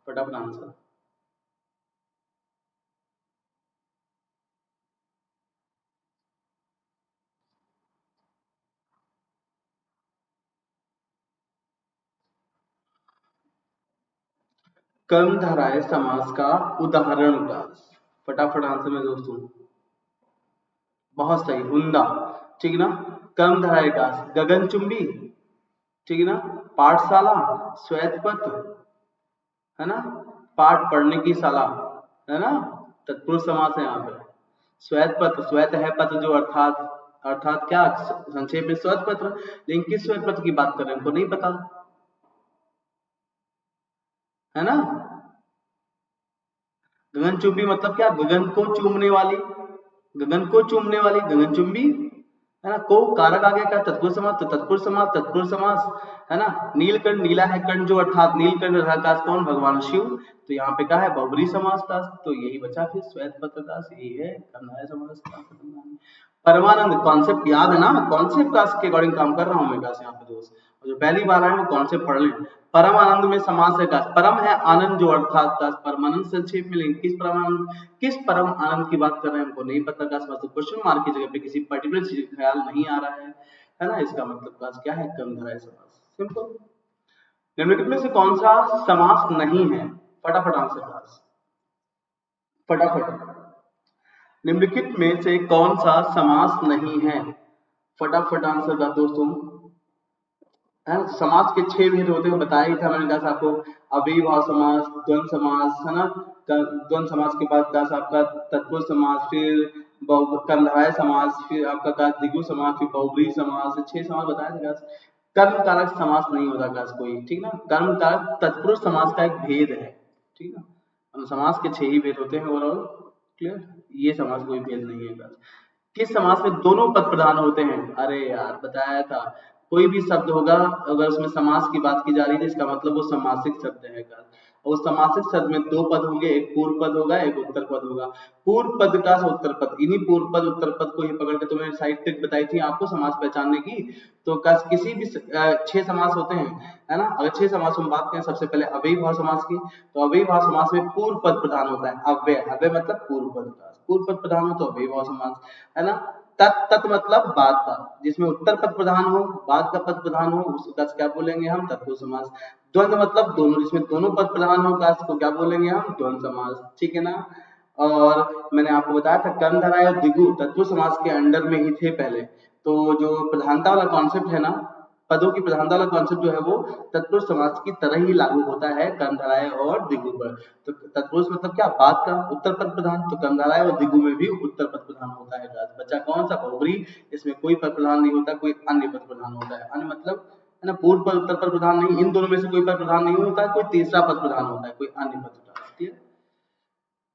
फटाफट आंसर। कम धाराएं समास का उदाहरण क्लास, फटाफट आंसर में दोस्तों। बहुत सही, उमदा, ठीक ना। कम धाराएं क्लास, गगनचुंबी, ठीक है ना, पाठशाला, श्वेत पत्र, है ना, पाठ पढ़ने की शाला, है ना, तत्पुरुष समास है यहाँ पे। श्वेत पत्र, श्वेत है पत्र जो, अर्थात अर्थात क्या, संक्षेप में श्वेत पत्र, लेकिन किस श्वेत पत्र की बात कर रहे हैं हमको नहीं पता, है ना। गगनचुंबी मतलब क्या, गगन को चूमने वाली, गगन को चूमने वाली गगनचुंबी, है ना। को कारक आगे का तत्पुरुष समास, तो तत्पुरुष समास, तत्पुरुष समास, है ना। नीलकंठ, नीला है कंठ जो, अर्थात नीलकंठ का कौन, भगवान शिव, तो यहाँ पे क्या है, बहुब्री समास का, तो यही बचा फिर श्वेत पत्र का, यही है कन्हैया समास का। परमानंद, कॉन्सेप्ट याद है ना, कॉन्सेप्ट क्लास के अकॉर्डिंग काम कर रहा हूँ मैं क्लास यहाँ पे दोस्त, जो पहली बार आए वो कॉन्सेप्ट पढ़ लें। परम आनंद में समास है क्लास, परम है आनंद जो, अर्थात क्लास परमानंद संक्षेप में लेंगे, किस परम आनंद, किस परम आनंद की बात कर रहे हैं हमको नहीं पता क्लास, मतलब क्वेश्चन मार्क की जगह पे किसी पर्टिकुलर चीज का ख्याल नहीं आ रहा है ना, इसका मतलब क्लास क्या है, कम धाराएं समास, सिंपल। निम्नलिखित में से कौन सा समास नहीं है, फटाफट आंसर क्लास, फटाफट। निम्नलिखित में से कौन सा समास नहीं है, फटाफट आंसर का दोस्तों। है ना, समास के 6 भेद होते हैं, बताया ही था मैंने कहा आपको, अव्ययीभाव समास, द्वंद्व समास, है ना, द्वंद्व समास के बाद कहा आपका तत्पुरुष समास, फिर कर्मधारय समास, फिर आपका कहा द्विगु समास, फिर बहुब्रीहि समास, 6 समास बताया था। कर्म कारक समास नहीं होता क्लास कोई, ठीक ना, कर्म कारक तत्पुरुष समास का एक भेद है, ठीक ना, समास के 6 ही भेद होते हैं ओवरऑल, क्लियर, ये समास कोई भेद नहीं है क्लास। किस समास में दोनों पद प्रधान होते हैं, अरे यार बताया था, कोई भी शब्द होगा अगर उसमें समास की बात की जा रही है इसका मतलब वो समासिक शब्द है, और समासिक शब्द में 2 पद होंगे, एक पूर्व पद होगा, एक उत्तर पद होगा। पूर्व पद का उत्तर पद, इन्हीं पूर्व पद उत्तर पद को ही पकड़ के तो मैंने साइड ट्रिक बताई थी आपको समास पहचानने की। तो किसी भी 6 समास होते हैं, है ना, अगर 6 समास हम बात करें, सबसे पहले अव्ययीभाव समास की, तो अव्ययीभाव समास में पूर्व पद प्रधान होता है, अव्यय, अव्यय मतलब पूर्व पद का, पूर्व पद प्रधान हो तो अव्ययीभाव समास, है ना। तत्, तत् मतलब बाद का, जिसमें उत्तर पद प्रधान हो, बाद का पद प्रधान हो, उसको क्या बोलेंगे हम, तत्पुरुष समास। द्वंद्व मतलब दोनों, जिसमें दोनों पद प्रधान हो, को क्या बोलेंगे हम, द्वंद्व समास, ठीक है ना। और मैंने आपको बताया था कर्मधारय और द्विगु तत्पुरुष समास के अंडर में ही थे पहले, तो जो प्रधानता वाला कॉन्सेप्ट है ना, पदों की प्रधानता वाला कॉन्सेप्ट जो है वो तत्पुरुष समास की तरह ही लागू होता है कर्मधारय और द्विगु पर। तो तत्पुरुष मतलब क्या, बाद का उत्तर पद प्रधान, तो कर्मधारय और द्विगु में भी उत्तर पद प्रधान होता है। बच्चा कौन सा, बहुब्री, इसमें कोई पद प्रधान नहीं होता, कोई अन्य पद प्रधान होता है, अन्य मतलब, है ना, पूर्व पद उत्तर पद प्रधान नहीं, इन दोनों में से कोई पद प्रधान नहीं होता है, कोई तीसरा पद प्रधान होता है, कोई अन्य पद प्रधान, ठीक है।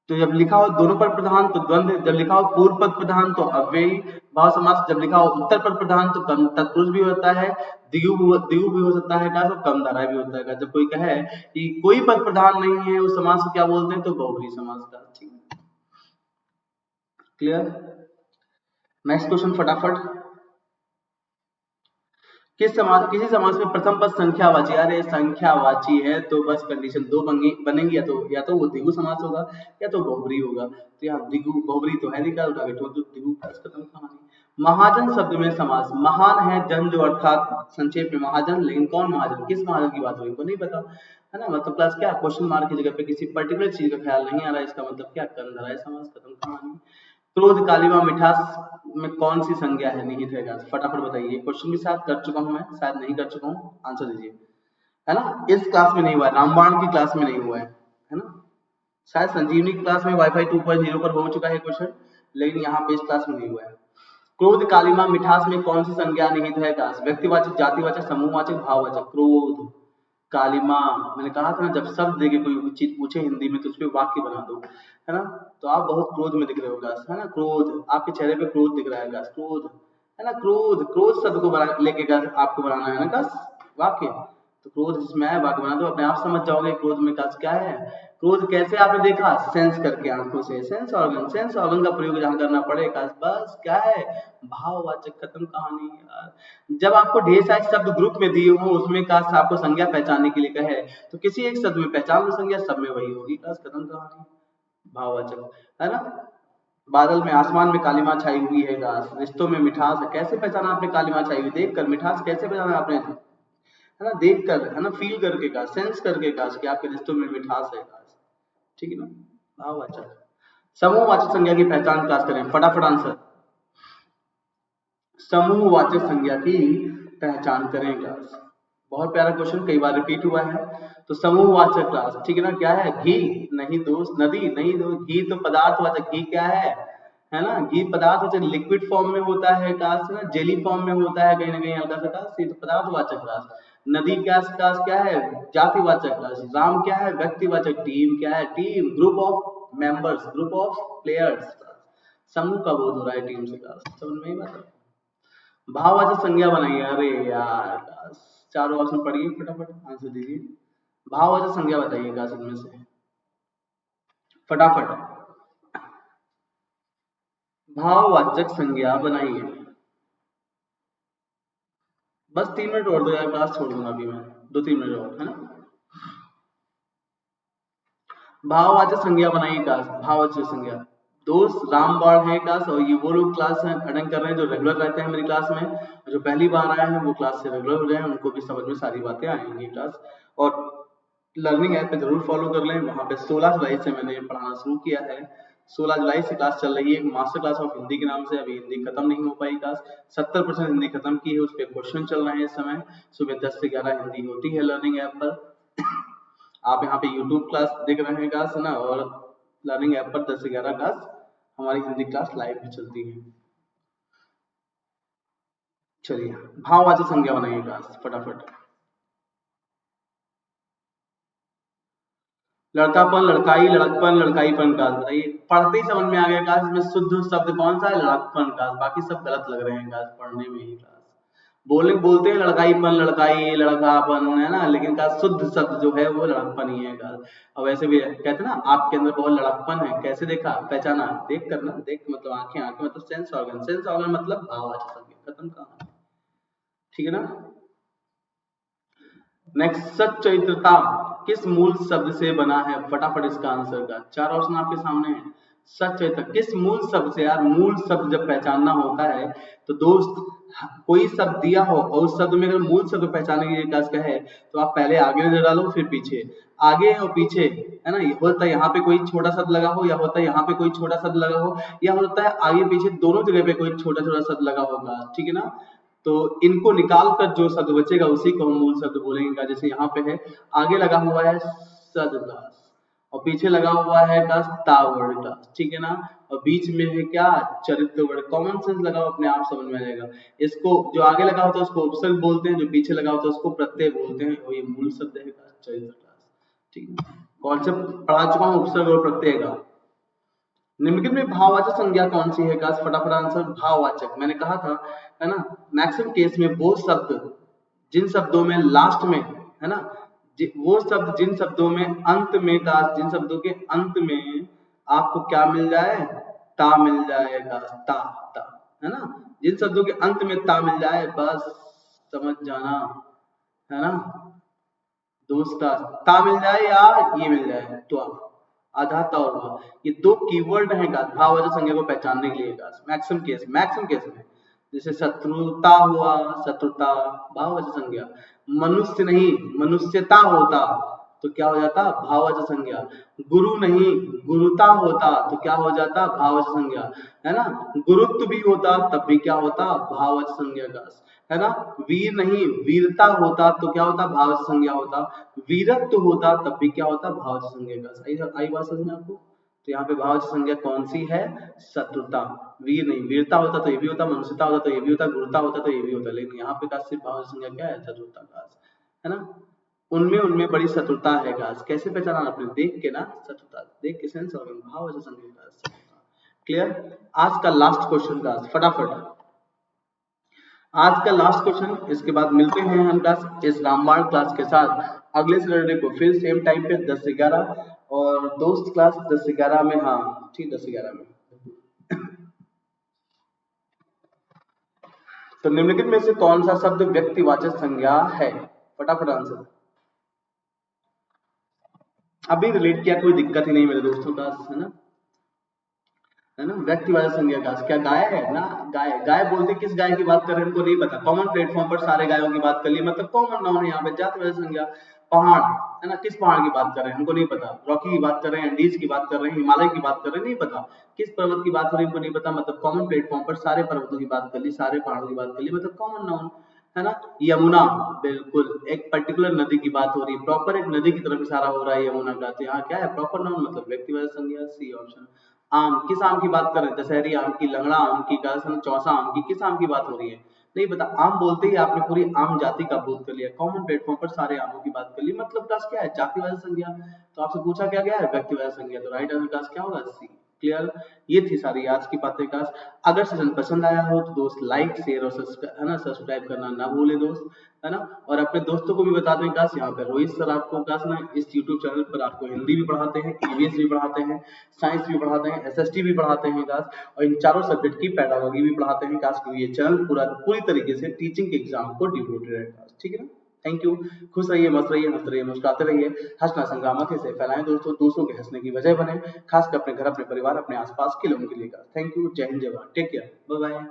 तो जब लिखा हो दोनों पद प्रधान तो द्वंद्व, जब लिखा हो पूर्व पद प्रधान तो अव्ययी भाव समास, जब लिखा हो उत्तर पद प्रधान तो तत्पुरुष भी होता है, द्विगु भी हो सकता है का, तो कम धाराएं भी होता है का। जब कोई कहे कि कोई पद प्रधान नहीं है उस समास को क्या बोलते हैं, तो बहुब्री समास का, ठीक है, क्लियर। नेक्स्ट क्वेश्चन फटाफट। किसी समास में प्रथम पद संख्यावाची, अरे संख्यावाची है तो बस कंडीशन 2 बनेंगी, या तो वो द्विगु समास होगा या तो बहुब्री होगा, तो यहाँ द्विगु, बहुब्री तो है नहीं, क्या उठा के ठोक दो, द्विगु का खत्म कहानी। महाजन शब्द में समास, महान है जन जो, अर्थात संक्षेप में महाजन, लेकिन कौन महाजन, किस महाजन की बात हो रही है नहीं पता, है ना, मतलब क्लास क्या, क्वेश्चन मार्क की जगह पे किसी पर्टिकुलर चीज का ख्याल नहीं आ रहा है, इसका मतलब क्या, कर्मधारय समास, खत्म कहानी। क्रोध, कालिमा, मिठास में कौन सी संज्ञा है निहित है, फटाफट बताइए, क्वेश्चन के साथ कर चुका हूं मैं, शायद नहीं कर चुका हूं, आंसर दीजिए, है ना। इस क्लास में नहीं हुआ है, रामबाण की क्लास में नहीं हुआ है ना, शायद संजीवनी क्लास में वाईफाई 2.0 पर हो चुका है क्वेश्चन, लेकिन यहाँ पे इस क्लास में नहीं हुआ है। क्रोध, कालिमा, मिठास में कौन सी संज्ञा निहित है, व्यक्तिवाचक, जातिवाचक, समूहवाचक, भाववाचक, क्रोध, काली माँ, मैंने कहा था ना जब शब्द देके कोई चीज पूछे हिंदी में तो उस पे वाक्य बना दो, है ना। तो आप बहुत क्रोध में दिख रहे हो गाइस, है ना, क्रोध, आपके चेहरे पे क्रोध दिख रहा है गाइस, क्रोध, है ना, क्रोध, क्रोध शब्द को लेके गाइस आपको बनाना है ना गाइस वाक्य। तो क्रोध जिसमें आए वाक्य बना दो, अपने आप समझ जाओगे क्रोध में गाइस क्या है। क्रोध कैसे आपने देखा, सेंस करके, आंखों से, सेंस ऑर्गन का प्रयोग जहाँ करना पड़ेगा, बस क्या है, भाववाचक, खत्म कहानी यार। जब आपको ढेर सारे शब्द ग्रुप में दिए हो, उसमें काश आपको संज्ञा पहचानने के लिए कहे, तो किसी एक शब्द में पहचान लो संज्ञा, सब में वही होगी, काश, खत्म कहानी, भाववाचक, है ना। बादल में, आसमान में काली माँ छाई हुई है काश, रिश्तों में मिठास है, कैसे पहचाना आपने काली माँ छाई हुई, देख कर, मिठास कैसे पहचाना आपने, है ना, देख कर, है ना, फील करके काश, सेंस करके काश कि आपके रिश्तों में मिठास है काश, ठीक है ना, भाववाचक। समूहवाचक संज्ञा की पहचान काश करें, फटाफट आंसर, समूहवाचक संज्ञा की पहचान करें क्लास। बहुत प्यारा क्वेश्चन, कई बार रिपीट हुआ है। तो समूहवाचक क्लास, ठीक है ना, क्या है, घी नहीं दोस्त, नदी नहीं दोस्त, घी तो पदार्थवाचक, घी क्या है ना, घी पदार्थवाचक, लिक्विड फॉर्म में होता है क्लास, है ना, जेली फॉर्म में होता है कहीं ना कहीं हल्का सा क्लास, ये तो पदार्थवाचक क्लास। नदी क्लास क्या है, जातिवाचक क्लास। राम क्या है, व्यक्तिवाचक। टीम क्या है, team, group of members, group of players. समूह का बोध हो रहा है टीम से क्लास, समझ में ही बात है। भाववाचक संज्ञा बनाइए, अरे यार चारों ऑप्शन पढ़िए, फटाफट आंसर दीजिए। भाववाचक संज्ञा बताइए गाइस इनमें से, फटाफट, भाववाचक संज्ञा बनाइए। बस 3 मिनट और दो यार, क्लास छोड़ दूंगा अभी मैं, 2-3 मिनट और, है ना। भाववाचक संज्ञा बनाइए क्लास, भाववाचक संज्ञा। दोस्त राम बाढ़ है क्लास, और ये वो लोग क्लास अटेंड कर रहे हैं जो रेगुलर रहते हैं मेरी क्लास में, और जो पहली बार आए हैं वो क्लास से रेगुलर हो जाए, उनको भी समझ में सारी बातें आएंगी क्लास। और लर्निंग ऐप पे जरूर फॉलो कर लें, वहाँ पे 16 जुलाई से मैंने पढ़ाना शुरू किया है। 16 जुलाई से क्लास चल रही है, मास्टर क्लास ऑफ हिंदी के नाम से। अभी हिंदी खत्म नहीं हो पाई क्लास, 70% हिंदी खत्म की है, उस पर क्वेश्चन चल रहे हैं इस समय। सुबह 10 से 11 हिंदी होती है लर्निंग ऐप पर। आप यहाँ पे यूट्यूब क्लास देख रहे हैं क्लास, है ना, और लर्निंग ऐप पर 10 से 11 क्लास हमारी हिंदी क्लास लाइव भी चलती है। चलिए, भाववाचक संज्ञा बनाइए क्लास फटाफट। लड़कापन, लड़काई, लड़कपन, लड़काईपन का बताइए, पढ़ते ही समझ में आ गया क्लास, इसमें शुद्ध शब्द कौन सा है, लड़कपन का, बाकी सब गलत लग रहे हैं क्लास पढ़ने में ही क्लास। बोलते हैं लड़काईपन, लड़काई, लड़कापन, है ना, लेकिन का शुद्ध शब्द जो है वो लड़कपन ही है क्लास। और वैसे भी कहते हैं ना आपके अंदर बहुत लड़कपन है, कैसे देखा, पहचाना, देख करना, देख मतलब आंखें, आंखें मतलब सेंस ऑर्गन मतलब भाववाचक संज्ञा, खत्म कहानी, ठीक है ना। नेक्स्ट, सच्चरित्रता किस मूल शब्द से बना है, फटाफट इसका आंसर का, 4 ऑप्शन आपके सामने है। सच्चरित्र किस मूल शब्द से, यार मूल शब्द जब पहचानना होता है तो दोस्त, कोई शब्द दिया हो और उस शब्द में अगर मूल शब्द पहचानने की टास्क है, तो आप पहले आगे नजर डालो फिर पीछे, आगे और पीछे, है ना, ये होता है यहाँ पे कोई छोटा शब्द लगा हो, या होता है यहाँ पे कोई छोटा शब्द लगा हो, या होता है आगे पीछे दोनों जगह पे कोई छोटा छोटा शब्द लगा होगा, ठीक है ना। तो इनको निकाल कर जो शब्द बचेगा उसी को हम मूल शब्द बोलेंगे। जैसे यहाँ पे है, आगे लगा हुआ है सददास, और पीछे लगा हुआ है दास, तावर्ड दास, ठीक है ना, और बीच में है क्या, चरित्र वर्ड, कॉमन सेंस लगाओ, अपने आप समझ में आ जाएगा। इसको जो आगे लगा होता है उसको उपसर्ग बोलते हैं, जो पीछे लगा होता है उसको प्रत्यय बोलते हैं, और ये मूल शब्द है चरित्र दास, ठीक है। कॉन्सेप्ट पढ़ा चुका हूँ उपसर्ग और प्रत्यय का। निम्नलिखित में भाववाचक संज्ञा कौन सी है गाइस, फटाफट आंसर, भाववाचक, मैंने कहा था, है ना, मैक्सिमम केस में वो शब्द जिन शब्दों में लास्ट में, है ना, वो शब्द जिन शब्दों में अंत में का, जिन शब्दों के अंत में आपको क्या मिल जाए, ता मिल जाएगा, ता, ता, है ना, जिन शब्दों के अंत में ता मिल जाए, बस समझ जाना, है ना, दोस्त का ता मिल जाए या ये मिल जाए तो आप आधा ता और वह, ये दो कीवर्ड हैं का भाववाचक संज्ञा को पहचानने के लिए का, मैक्सिमम केस में, जैसे शत्रुता हुआ, शत्रुता भाववाचक संज्ञा, मनुष्य नहीं मनुष्यता होता तो क्या हो जाता, भाववाचक संज्ञा, गुरु नहीं गुरुता होता तो क्या हो जाता, भाववाचक संज्ञा, है ना, गुरुत्व भी होता तब भी क्या होता, भाववाचक संज्ञा का, है ना, वीर नहीं वीरता होता तो क्या होता, भाववाचक संज्ञा होता, वीरत्व होता तब भी क्या होता, भाववाचक संज्ञा का। आई बात समझ में आपको। तो यहाँ पे भाववाचक संज्ञा कौन सी है, शत्रुता, वीर नहीं, वीरता होता तो ये भी होता, मनुष्यता होता तो ये भी होता, गुरुता होता तो ये भी होता, लेकिन यहाँ पे का सिर्फ भाववाचक संज्ञा क्या है, शत्रुता का, है ना। उनमें उनमें बड़ी शत्रुता है गाइस। कैसे पहचाना आपने? देख के ना, शत्रुता देख के सेंस ऑर्गन भाव ऐसे समझिए गाइस। क्लियर? आज का लास्ट क्वेश्चन गाइस, फटाफट आज का लास्ट क्वेश्चन, इसके बाद मिलते हैं हम क्लास इस रामबाण क्लास के साथ अगले सैटरडे को फिर सेम टाइम पे 10 से 11, और दोस्त क्लास 10 से 11 में, हाँ ठीक 10 से 11 में। तो निम्नलिखित में से कौन सा शब्द व्यक्तिवाचक संज्ञा है? फटाफट आंसर। अभी रिलेट किया, कोई दिक्कत ही नहीं मेरे दोस्तों का, है ना? है ना? व्यक्तिवाचक संज्ञा का क्या गाय है ना? गाय, गाय बोलते किस गाय की बात कर रहे हैं हमको नहीं पता। कॉमन प्लेटफॉर्म पर सारे गायों की बात कर ली, मतलब कॉमन नाउन है यहाँ पे। जातिवाचक संज्ञा पहाड़, है ना? किस पहाड़ की बात कर रहे हैं हमको नहीं पता। रॉकी की बात कर रहे हैं, एंडीज की बात कर रहे हैं, हिमालय की बात कर रहे हैं, नहीं पता। किस पर्वत की बात हो रही है हमको नहीं पता, मतलब कॉमन प्लेटफॉर्म पर सारे पर्वतों की बात कर ली, सारे पहाड़ों की बात कर ली, मतलब कॉमन नाउन, है ना? यमुना, बिल्कुल एक पर्टिकुलर नदी की बात हो रही है, प्रॉपर एक नदी की तरफ इशारा हो रहा है यमुना का, तो यहाँ क्या है? प्रॉपर नाउन मतलब व्यक्तिवाचक संज्ञा, सी ऑप्शन। आम, किस आम की बात कर रहे हैं? दशहरी आम की, लंगड़ा आम की, चौसा आम की, किस आम की बात हो रही है? नहीं पता। आम बोलते ही आपने पूरी आम जाति का बोध कर लिया, कॉमन प्लेटफॉर्म पर सारे आमों की बात कर ली, मतलब क्लास क्या है? जातिवाचक संज्ञा। तो आपसे पूछा क्या गया है? व्यक्तिवाचक संज्ञा, तो राइट आंसर क्लास क्या होगा? सी। क्लियर? ये थी सारी आज की बातें क्लास। अगर सेशन पसंद आया हो तो दोस्त लाइक शेयर और सब्सक्राइब, है ना, सब्सक्राइब करना ना भूले दोस्त, है ना? और अपने दोस्तों को भी बता दें क्लास, यहाँ पे रोहित सर आपको क्लास ना इस यूट्यूब चैनल पर आपको हिंदी भी पढ़ाते हैं, ईवीएस भी पढ़ाते हैं, साइंस भी पढ़ाते हैं, एसएसटी भी पढ़ाते हैं क्लास, और इन चारों सब्जेक्ट की पेडागोगी भी पढ़ाते हैं क्लास। ये चैनल पूरी तरीके से टीचिंग के एग्जाम को डिवोटेड है क्लास, ठीक है ना? Thank you. खुश रहिए, मस्त रहिए, हंसते रहिए, मुस्कुराते रहिए। हंसना संक्रामक से फैलाएं दोस्तों, दूसरों के हंसने की वजह बने, खासकर अपने घर, अपने परिवार, अपने आसपास के लोगों के लिए। Thank you. जय हिंद, जय Bharat, take care, bye bye.